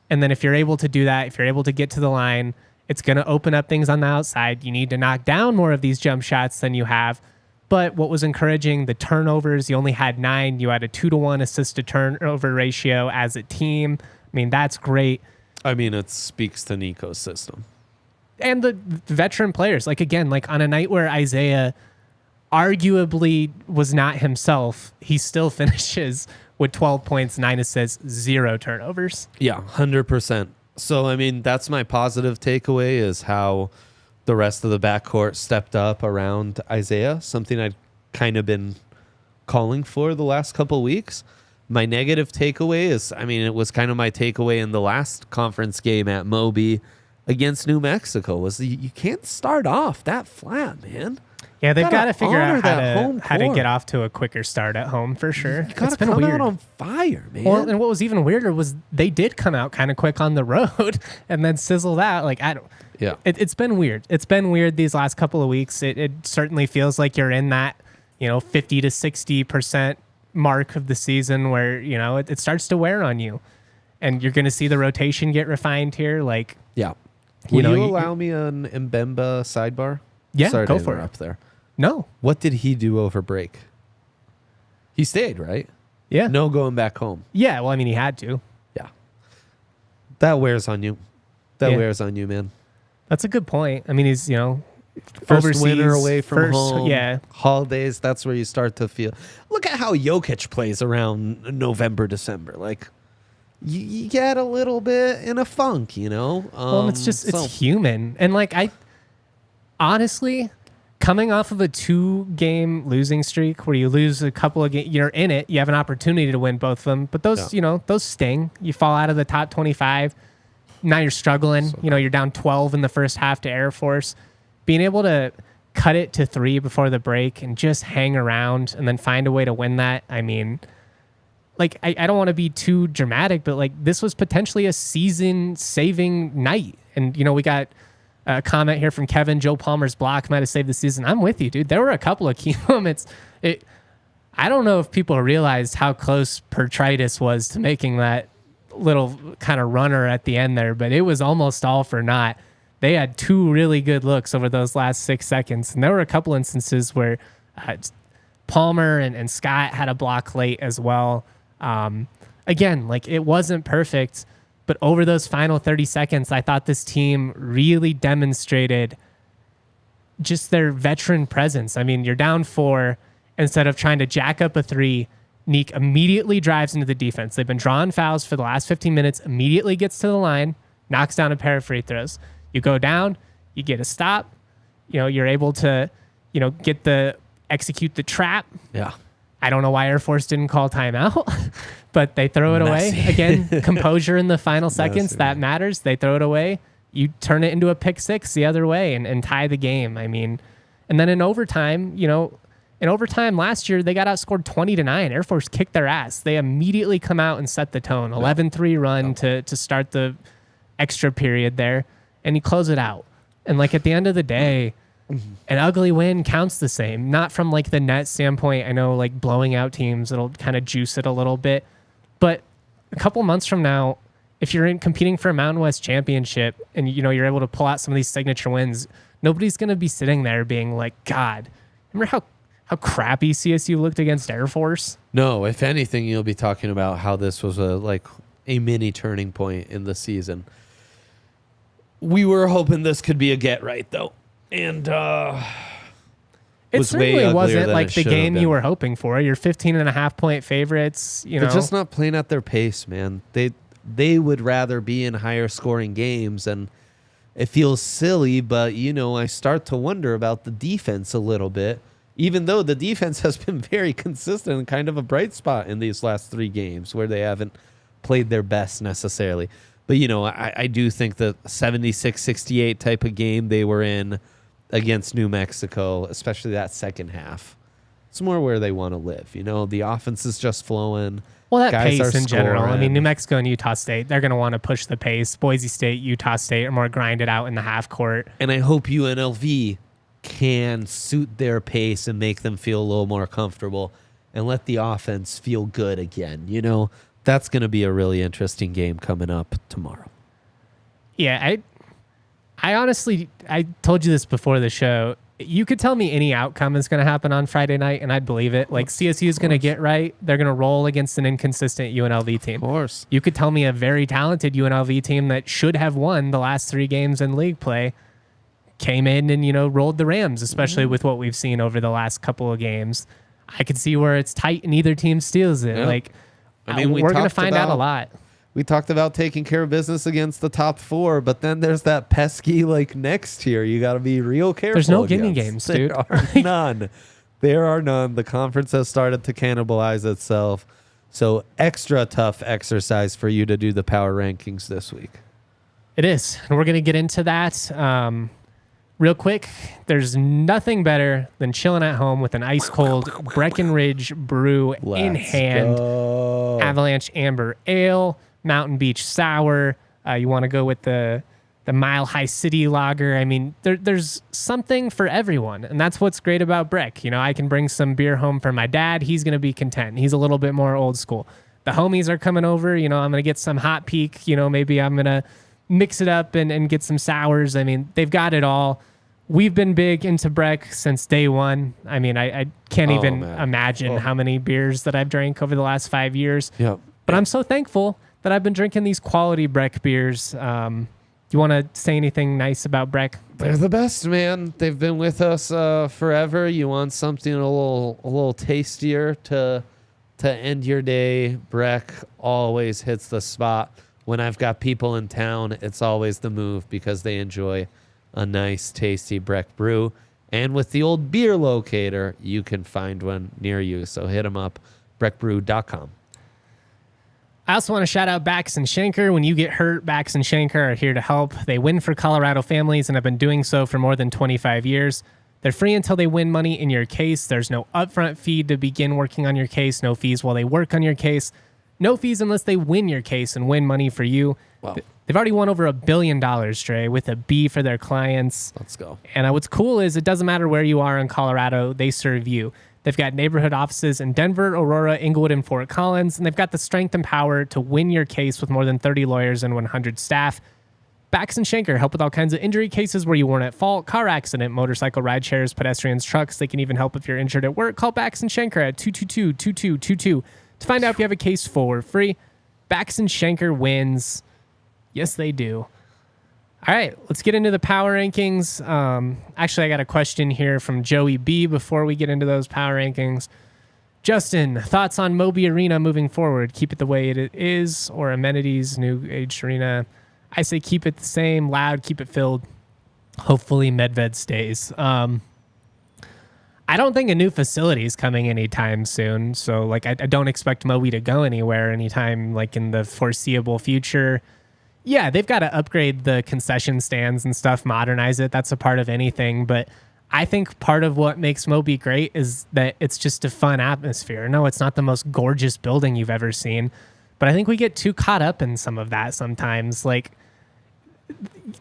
and then if you're able to do that, if you're able to get to the line, it's going to open up things on the outside. You need to knock down more of these jump shots than you have. But what was encouraging, the turnovers, you only had 9. You had a 2-to-1 assist-to-turnover ratio as a team. That's great. It speaks to Nico's system. And the veteran players. On a night where Isaiah arguably was not himself, he still finishes with 12 points, 9 assists, 0 turnovers. Yeah, 100%. So, that's my positive takeaway is how the rest of the backcourt stepped up around Isaiah, something I'd kind of been calling for the last couple weeks. My negative takeaway is, it was kind of my takeaway in the last conference game at Moby against New Mexico, was you can't start off that flat, man. Yeah, they've got to figure out how to get off to a quicker start at home for sure. It's been weird. Out on fire, man. Well, and what was even weirder was they did come out kind of quick on the road and then sizzled out. It's been weird. It's been weird these last couple of weeks. It certainly feels like you're in that 50 to 60% mark of the season where it starts to wear on you, and you're going to see the rotation get refined here. Will you allow me an Mbemba sidebar? Yeah, sorry go to for interrupt it. There. No. What did he do over break? He stayed, right? Yeah. No going back home. Yeah, well, he had to. Yeah. That wears on you. Wears on you, man. That's a good point. He's, first overseas, winter away from home. Yeah. Holidays, that's where you start to feel. Look at how Jokic plays around November, December. you get a little bit in a funk, you know? Well, it's human. And like, honestly, coming off of a 2-game losing streak where you lose a couple of games, you're in it, you have an opportunity to win both of them, but those, those sting. You fall out of the top 25. Now you're struggling. You're down 12 in the first half to Air Force. Being able to cut it to 3 before the break and just hang around and then find a way to win that. I mean, like, I don't want to be too dramatic, but like, this was potentially a season-saving night. And, we got a comment here from Kevin. Joe Palmer's block might have saved the season. I'm with you, dude. There were a couple of key moments. I don't know if people realized how close Petritis was to making that little kind of runner at the end there, but it was almost all for naught. They had 2 really good looks over those last 6 seconds. And there were a couple instances where Palmer and Scott had a block late as well. Again, like, it wasn't perfect, but over those final 30 seconds, I thought this team really demonstrated just their veteran presence. I mean, you're down 4. Instead of trying to jack up a 3, Neek immediately drives into the defense. They've been drawing fouls for the last 15 minutes, immediately gets to the line, knocks down a pair of free throws. You go down, you get a stop, you're able to, execute the trap. Yeah. I don't know why Air Force didn't call timeout, but they throw it away. Again, composure in the final seconds, that matters. They throw it away. You turn it into a pick 6 the other way and tie the game. I mean, and then in overtime, last year, they got outscored 20-9. Air Force kicked their ass. They immediately come out and set the tone. 11-3 run to start the extra period there. And you close it out. And like, at the end of the day, an ugly win counts the same. Not from like the net standpoint. I know, like, blowing out teams, it'll kind of juice it a little bit. But a couple months from now, if you're competing for a Mountain West championship and you're able to pull out some of these signature wins, nobody's going to be sitting there being like, God, remember how crappy CSU looked against Air Force? No, if anything, you'll be talking about how this was a mini turning point in the season. We were hoping this could be a get right, though. And it certainly wasn't like the game you were hoping for. You're 15.5-point favorites. They're just not playing at their pace, man. They would rather be in higher scoring games, and it feels silly, but I start to wonder about the defense a little bit. Even though the defense has been very consistent and kind of a bright spot in these last 3 games where they haven't played their best necessarily. But, I do think the 76-68 type of game they were in against New Mexico, especially that second half, it's more where they want to live. The offense is just flowing. Well, that Guys pace in general. scoring. I mean, New Mexico and Utah State, they're going to want to push the pace. Boise State, Utah State are more grinded out in the half court. And I hope UNLV can suit their pace and make them feel a little more comfortable and let the offense feel good again. That's going to be a really interesting game coming up tomorrow. Yeah, I honestly, I told you this before the show. You could tell me any outcome is going to happen on Friday night, and I'd believe it. Like, CSU is going to get right. They're going to roll against an inconsistent UNLV team. Of course. You could tell me a very talented UNLV team that should have won the last 3 games in league play came in and, rolled the Rams, especially with what we've seen over the last couple of games. I could see where it's tight and either team steals it. Yeah. Like, we're going to find out a lot. We talked about taking care of business against the top 4, but then there's that pesky, next tier. You got to be real careful. There's no gimme games, dude. There are none. There are none. The conference has started to cannibalize itself. So extra tough exercise for you to do the power rankings this week. It is. And we're going to get into that. Real quick, there's nothing better than chilling at home with an ice-cold Breckenridge brew in hand. Go. Avalanche Amber Ale, Mountain Beach Sour. You want to go with the Mile High City Lager. I mean, there's something for everyone, and that's what's great about Breck. I can bring some beer home for my dad. He's going to be content. He's a little bit more old school. The homies are coming over. I'm going to get some Hot Peak. Maybe I'm going to mix it up and get some sours. I mean, they've got it all. We've been big into Breck since day one. I mean, I can't even imagine how many beers that I've drank over the last 5 years. Yep. But I'm so thankful that I've been drinking these quality Breck beers. Do you want to say anything nice about Breck? They're the best, man. They've been with us forever. You want something a little tastier to to end your day, Breck always hits the spot. When I've got people in town, it's always the move because they enjoy a nice, tasty Breck brew. And with the old beer locator, you can find one near you. So hit them up, breckbrew.com. I also want to shout out Bax and Schenker. When you get hurt, Bax and Schenker are here to help. They win for Colorado families and have been doing so for more than 25 years. They're free until they win money in your case. There's no upfront fee to begin working on your case, no fees while they work on your case, no fees unless they win your case and win money for you. Wow. They've already won over $1 billion, Dre, with a B for their clients. Let's go. And what's cool is it doesn't matter where you are in Colorado, they serve you. They've got neighborhood offices in Denver, Aurora, Inglewood, and Fort Collins, and they've got the strength and power to win your case with more than 30 lawyers and 100 staff. Bax and Schenker help with all kinds of injury cases where you weren't at fault, car accident, motorcycle ride shares, pedestrians, trucks. They can even help if you're injured at work. Call Bax and Schenker at 222-2222 to find out if you have a case for free. Bax and Schenker wins. Yes, they do. All right, let's get into the power rankings. Actually, I got a question here from Joey B before we get into those power rankings. Justin, thoughts on Moby Arena moving forward? Keep it the way it is, or amenities, new age arena? I say keep it the same, loud, keep it filled. Hopefully Medved stays. I don't think a new facility is coming anytime soon. So like I don't expect Moby to go anywhere anytime like in the foreseeable future. Yeah, they've got to upgrade the concession stands and stuff, modernize it. That's a part of anything. But I think part of what makes Moby great is that it's just a fun atmosphere. No, it's not the most gorgeous building you've ever seen. But I think we get too caught up in some of that sometimes. Like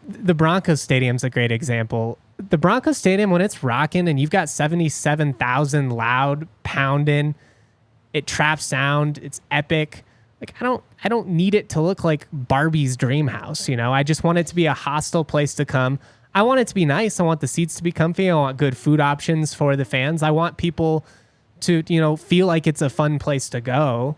the Broncos Stadium's a great example. The Broncos Stadium, when it's rocking and you've got 77,000 loud pounding, it traps sound, it's epic. Like I don't need it to look like Barbie's dream house, you know? I just want it to be a hostile place to come. I want it to be nice. I want the seats to be comfy. I want good food options for the fans. I want people to, you know, feel like it's a fun place to go.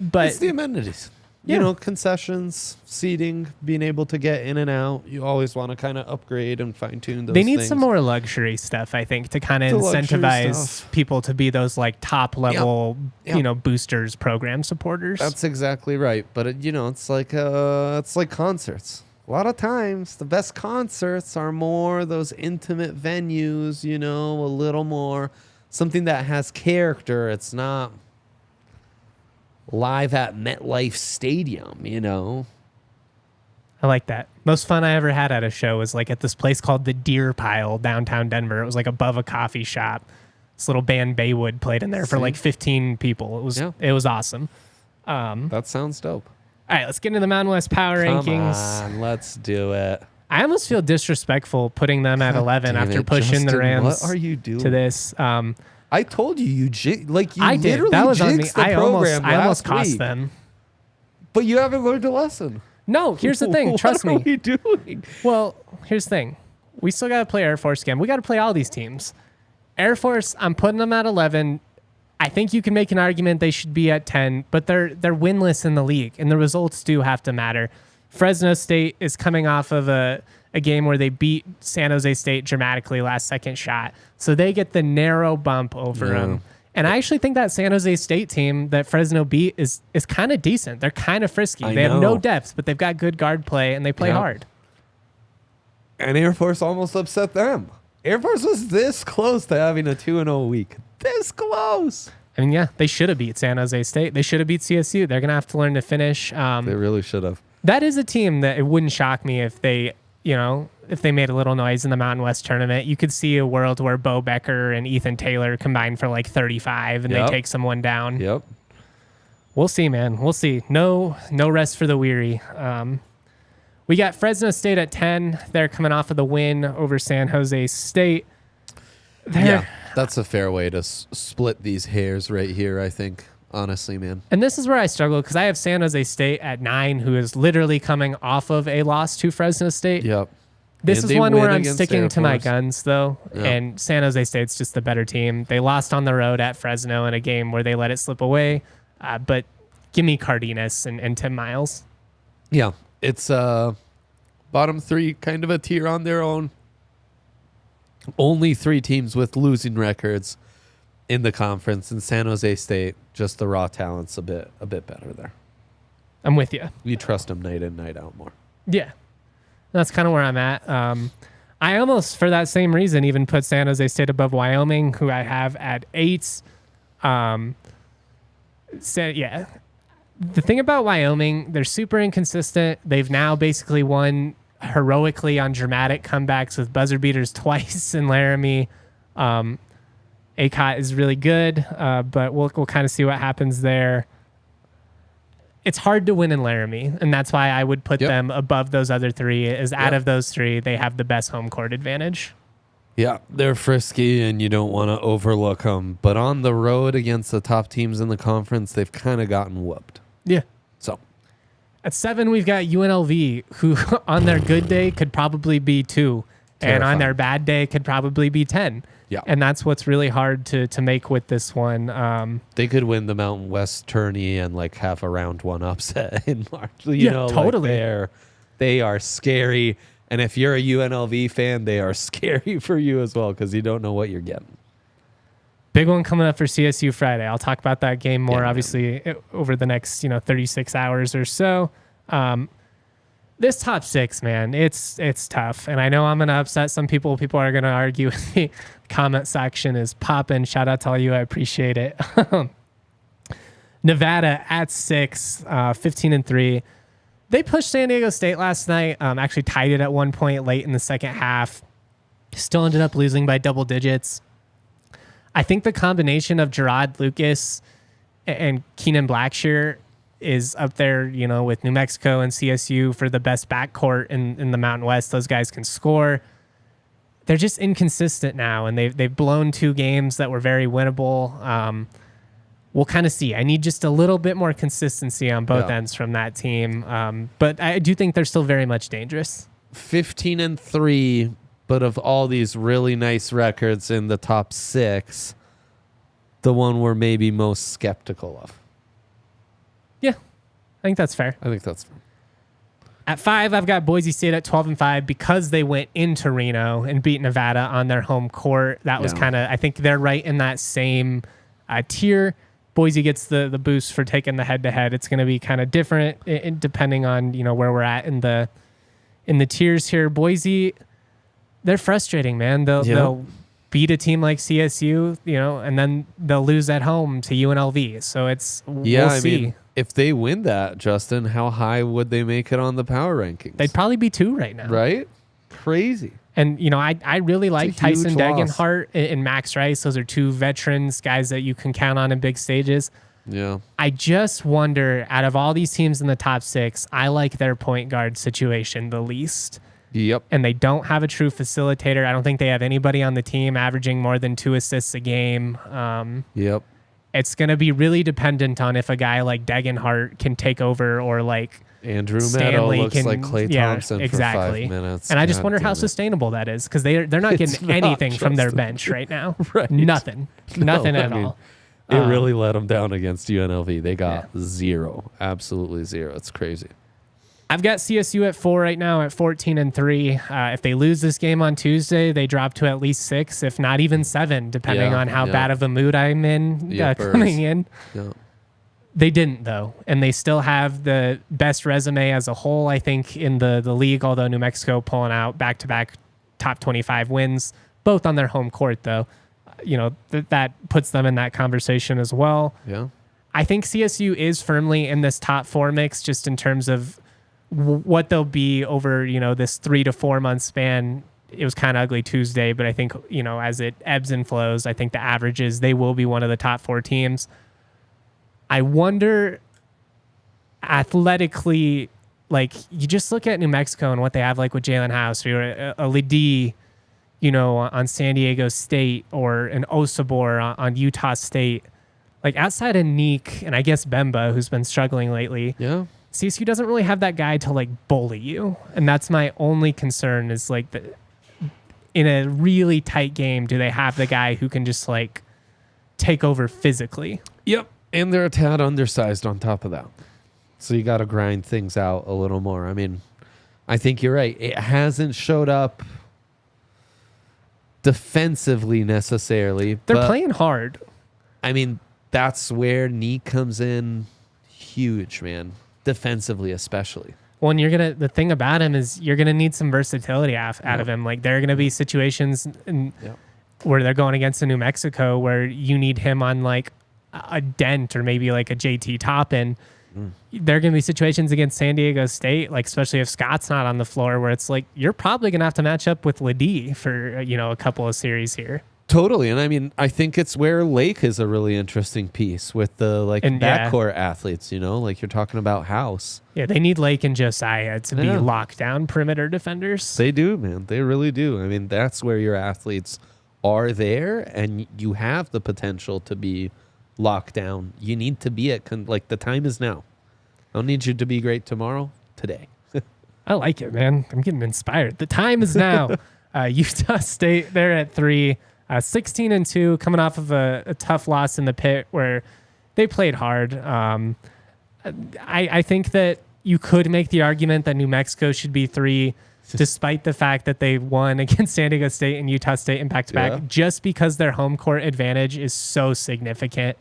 But it's the amenities. Yeah. You know, concessions, seating, being able to get in and out. You always want to kind of upgrade and fine tune those they need things. some more luxury stuff, I think, to kind of The luxury incentivize stuff. people to be those like top level, Yep. you know, boosters, program supporters. That's exactly right. But it's like concerts. A lot of times, the best concerts are more those intimate venues. You know, a little more something that has character. It's not live at MetLife Stadium, you know. I like that. Most fun I ever had at a show was like at this place called the Deer Pile downtown Denver. It was like above a coffee shop. This little band Baywood played in there for like 15 people. It was awesome. That sounds dope. All right, let's get into the Mountain West Power Rankings. Come on, let's do it. I almost feel disrespectful putting them at 11 damn after it, pushing the Justin, Rams what are you doing? to this. I told you you I did. literally That was on me. jinxed the I almost program cost week. them. But you haven't learned a lesson. No, here's the thing. Trust me. What are we doing? Well, here's the thing. We still got to play Air Force again. We got to play all these teams. Air Force, I'm putting them at 11. I think you can make an argument they should be at 10, but they're winless in the league, and the results do have to matter. Fresno State is coming off of a game where they beat San Jose State dramatically last second shot. So they get the narrow bump over them. And I actually think that San Jose State team that Fresno beat is kind of decent. They're kind of frisky. They have no depth, but they've got good guard play, and they play hard. And Air Force almost upset them. Air Force was this close to having a 2-0 week. This close. I mean, yeah, they should have beat San Jose State. They should have beat CSU. They're going to have to learn to finish. They really should have. That is a team that it wouldn't shock me if they, you know, if they made a little noise in the Mountain West tournament. You could see a world where Bo Becker and Ethan Taylor combine for like 35 and they take someone down. Yep. We'll see, man. We'll see. No rest for the weary. We got Fresno State at 10. They're coming off of the win over San Jose State. That's a fair way to split these hairs right here, I think. Honestly, man. And this is where I struggle because I have San Jose State at 9, who is literally coming off of a loss to Fresno State. Yep. This And is they one win where I'm against sticking Air to my Force. guns, though. Yeah. And San Jose State's just the better team. They lost on the road at Fresno in a game where they let it slip away. But give me Cardenas and Tim Miles. Yeah. It's bottom 3, kind of a tier on their own. Only 3 teams with losing records in the conference, and San Jose State, just the raw talent's a bit better there. I'm with you. You trust them night in, night out more. Yeah. That's kind of where I'm at. I almost, for that same reason, even put San Jose State above Wyoming, who I have at 8. Yeah. The thing about Wyoming, they're super inconsistent. They've now basically won heroically on dramatic comebacks with buzzer beaters twice in Laramie. ACOT is really good, but we'll kind of see what happens there. It's hard to win in Laramie, and that's why I would put them above those other 3. Is out of those 3, they have the best home court advantage. Yeah, they're frisky, and you don't want to overlook them. But on the road against the top teams in the conference, they've kind of gotten whooped. Yeah. So at 7, we've got UNLV, who on their good day could probably be 2, and on their bad day could probably be 10. Yeah. And that's what's really hard to make with this one. They could win the Mountain West tourney and like have a round 1 upset in March. Totally. Like they are scary. And if you're a UNLV fan, they are scary for you as well because you don't know what you're getting. Big one coming up for CSU Friday. I'll talk about that game more, obviously, over the next 36 hours or so. This top 6, man, it's tough. And I know I'm going to upset some people. People are going to argue with the comment section is popping. Shout out to all you. I appreciate it. Nevada at 6, 15-3. They pushed San Diego State last night. Actually tied it at one point late in the second half. Still ended up losing by double digits. I think the combination of Gerard Lucas and Keenan Blackshear is up there, with New Mexico and CSU for the best backcourt in the Mountain West. Those guys can score. They're just inconsistent now, and they've blown 2 games that were very winnable. We'll kind of see. I need just a little bit more consistency on both ends from that team. But I do think they're still very much dangerous. 15-3, but of all these really nice records in the top 6, the one we're maybe most skeptical of. Yeah, I think that's fair. At 5, I've got Boise State at 12-5 because they went into Reno and beat Nevada on their home court. That was kind of, I think they're right in that same tier. Boise gets the boost for taking the head-to-head. It's going to be kind of different depending on where we're at in the tiers here. Boise, they're frustrating, man. They'll beat a team like CSU, and then they'll lose at home to UNLV. So we'll see. Mean, if they win that, Justin, how high would they make it on the power rankings? They'd probably be 2 right now. Right? Crazy. And, I really like Tyson Degenhart and Max Rice. Those are 2 veterans, guys that you can count on in big stages. Yeah. I just wonder, out of all these teams in the top 6, I like their point guard situation the least. Yep. And they don't have a true facilitator. I don't think they have anybody on the team averaging more than 2 assists a game. Yep. It's going to be really dependent on if a guy like Degenhart can take over or like Andrew Stanley Meadow looks can, like Klay Thompson for 5 minutes. And I just wonder how sustainable that is because they're not getting anything from their bench right now. Right. Nothing at all. It really let them down against UNLV. They got 0, absolutely 0. It's crazy. I've got CSU at 4 right now at 14-3. If they lose this game on Tuesday, they drop to at least 6, if not even 7, depending on how bad of a mood I'm in coming in. Yeah. They didn't, though, and they still have the best resume as a whole, I think, in the league, although New Mexico pulling out back-to-back top 25 wins, both on their home court, though. That puts them in that conversation as well. Yeah. I think CSU is firmly in this top 4 mix just in terms of what they'll be over, this 3 to 4 month span. It was kind of ugly Tuesday, but I think, as it ebbs and flows, I think the averages, they will be one of the top 4 teams. I wonder athletically, like you just look at New Mexico and what they have like with Jalen House or a Ledee, on San Diego State or an Osabor on Utah State. Like outside of Neek and I guess Bemba, who's been struggling lately. Yeah. CSU doesn't really have that guy to like bully you. And that's my only concern is like in a really tight game, do they have the guy who can just like take over physically? Yep. And they're a tad undersized on top of that. So you got to grind things out a little more. I mean, I think you're right. It hasn't showed up defensively necessarily. They're playing hard. I mean, that's where Nee comes in huge, man. Defensively, especially. Well, and the thing about him is you're gonna need some versatility out of him. Like there are gonna be situations where they're going against a New Mexico where you need him on like a Dent or maybe like a JT Toppin. There are going to be situations against San Diego State, like especially if Scott's not on the floor, where it's like you're probably going to have to match up with Ledee for a couple of series here. Totally, and I mean I think it's where Lake is a really interesting piece with the backcourt athletes. Like you're talking about House. Yeah, they need Lake and Josiah to be lockdown perimeter defenders. They do, man. They really do. I mean that's where your athletes are there, and you have the potential to be locked down. You need to be at the time is now. I don't need you to be great tomorrow. Today. I like it, man. I'm getting inspired. The time is now. Utah State, they're at 3, 16-2, coming off of a tough loss in the pit where they played hard. I think that you could make the argument that New Mexico should be 3, despite the fact that they won against San Diego State and Utah State in back-to-back, just because their home court advantage is so significant.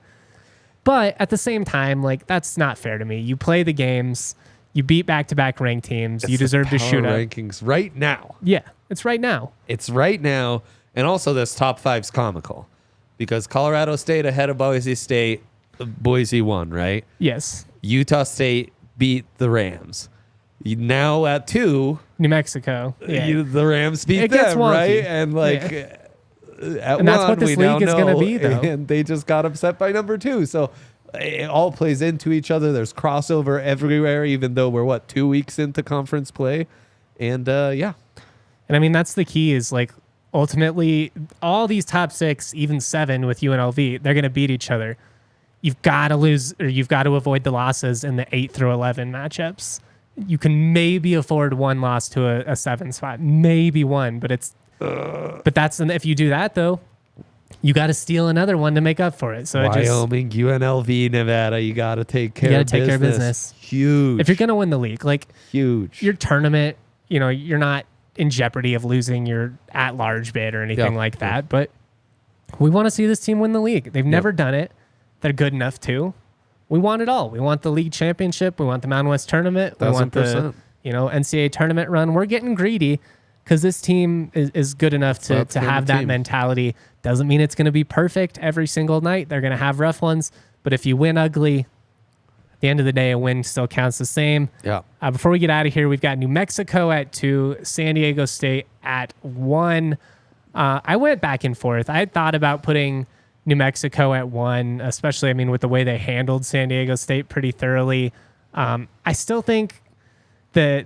But at the same time, that's not fair to me. You play the games, you beat back-to-back ranked teams, you deserve to shoot up. Rankings right now. Yeah, it's right now. It's right now, and also this top 5's comical because Colorado State ahead of Boise State. Boise won, right? Yes. Utah State beat the Rams. Now at 2, New Mexico. Yeah. The Rams beat them, right? And and that's what this league is going to be, though. And they just got upset by number 2. So it all plays into each other. There's crossover everywhere, even though we're 2 weeks into conference play. And And I mean, that's the key is ultimately all these top 6, even 7 with UNLV, they're going to beat each other. You've got to lose, or you've got to avoid the losses in the 8 through 11 matchups. You can maybe afford one loss to a 7 spot, maybe one, but if you do that though, you got to steal another one to make up for it. So Wyoming, UNLV, Nevada, you got to take care of business. Huge. If you're going to win the league, huge. Your tournament, you're not in jeopardy of losing your at-large bid or anything like that. But we want to see this team win the league. They've never done it. They're good enough to. We want it all. We want the league championship. We want the Mountain West tournament. We want the NCAA tournament run. We're getting greedy because this team is good enough to have that mentality. Doesn't mean it's going to be perfect every single night. They're going to have rough ones. But if you win ugly, at the end of the day, a win still counts the same. Yeah. Before we get out of here, we've got New Mexico at 2, San Diego State at 1. I went back and forth. I had thought about putting New Mexico at 1, especially, with the way they handled San Diego State pretty thoroughly. I still think the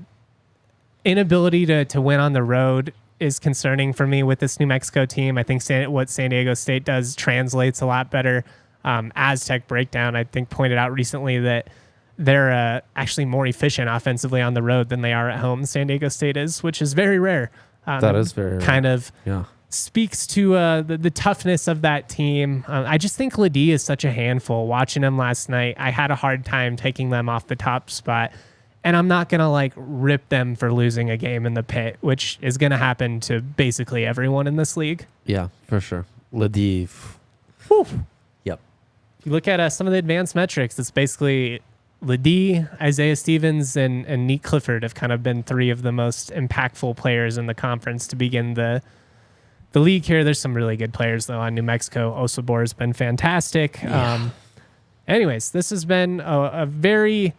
inability to win on the road is concerning for me with this New Mexico team. I think what San Diego State does translates a lot better. Aztec Breakdown, I think, pointed out recently that they're actually more efficient offensively on the road than they are at home. San Diego State is, which is very rare. That is very kind rare. of speaks to the toughness of that team. I just think Ledee is such a handful. Watching him last night, I had a hard time taking them off the top spot. And I'm not going to rip them for losing a game in the pit, which is going to happen to basically everyone in this league. Yeah, for sure. Ledee. Yep. If you look at some of the advanced metrics, it's basically Ledee, Isaiah Stevens, and Nick Clifford have kind of been 3 of the most impactful players in the conference to begin the league here. There's some really good players, though, on New Mexico. Osabor has been fantastic. Yeah. Anyways, this has been a very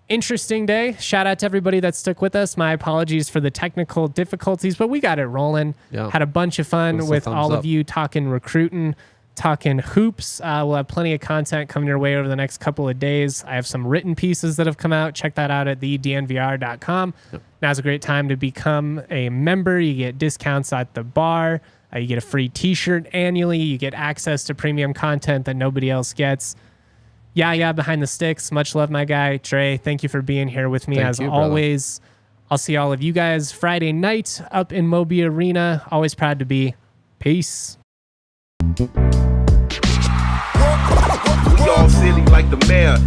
interesting day. Shout out to everybody that stuck with us. My apologies for the technical difficulties, but we got it rolling. Yeah. Had a bunch of fun with all of you talking recruiting, talking hoops. We'll have plenty of content coming your way over the next couple of days. I have some written pieces that have come out. Check that out at thednvr.com. Yep. Now's a great time to become a member. You get discounts at the bar. You get a free t-shirt annually. You get access to premium content that nobody else gets. Yeah, behind the sticks. Much love, my guy. Trey, thank you for being here with me as always. Brother. I'll see all of you guys Friday night up in Moby Arena. Always proud to be. Peace. We all silly like the mayor.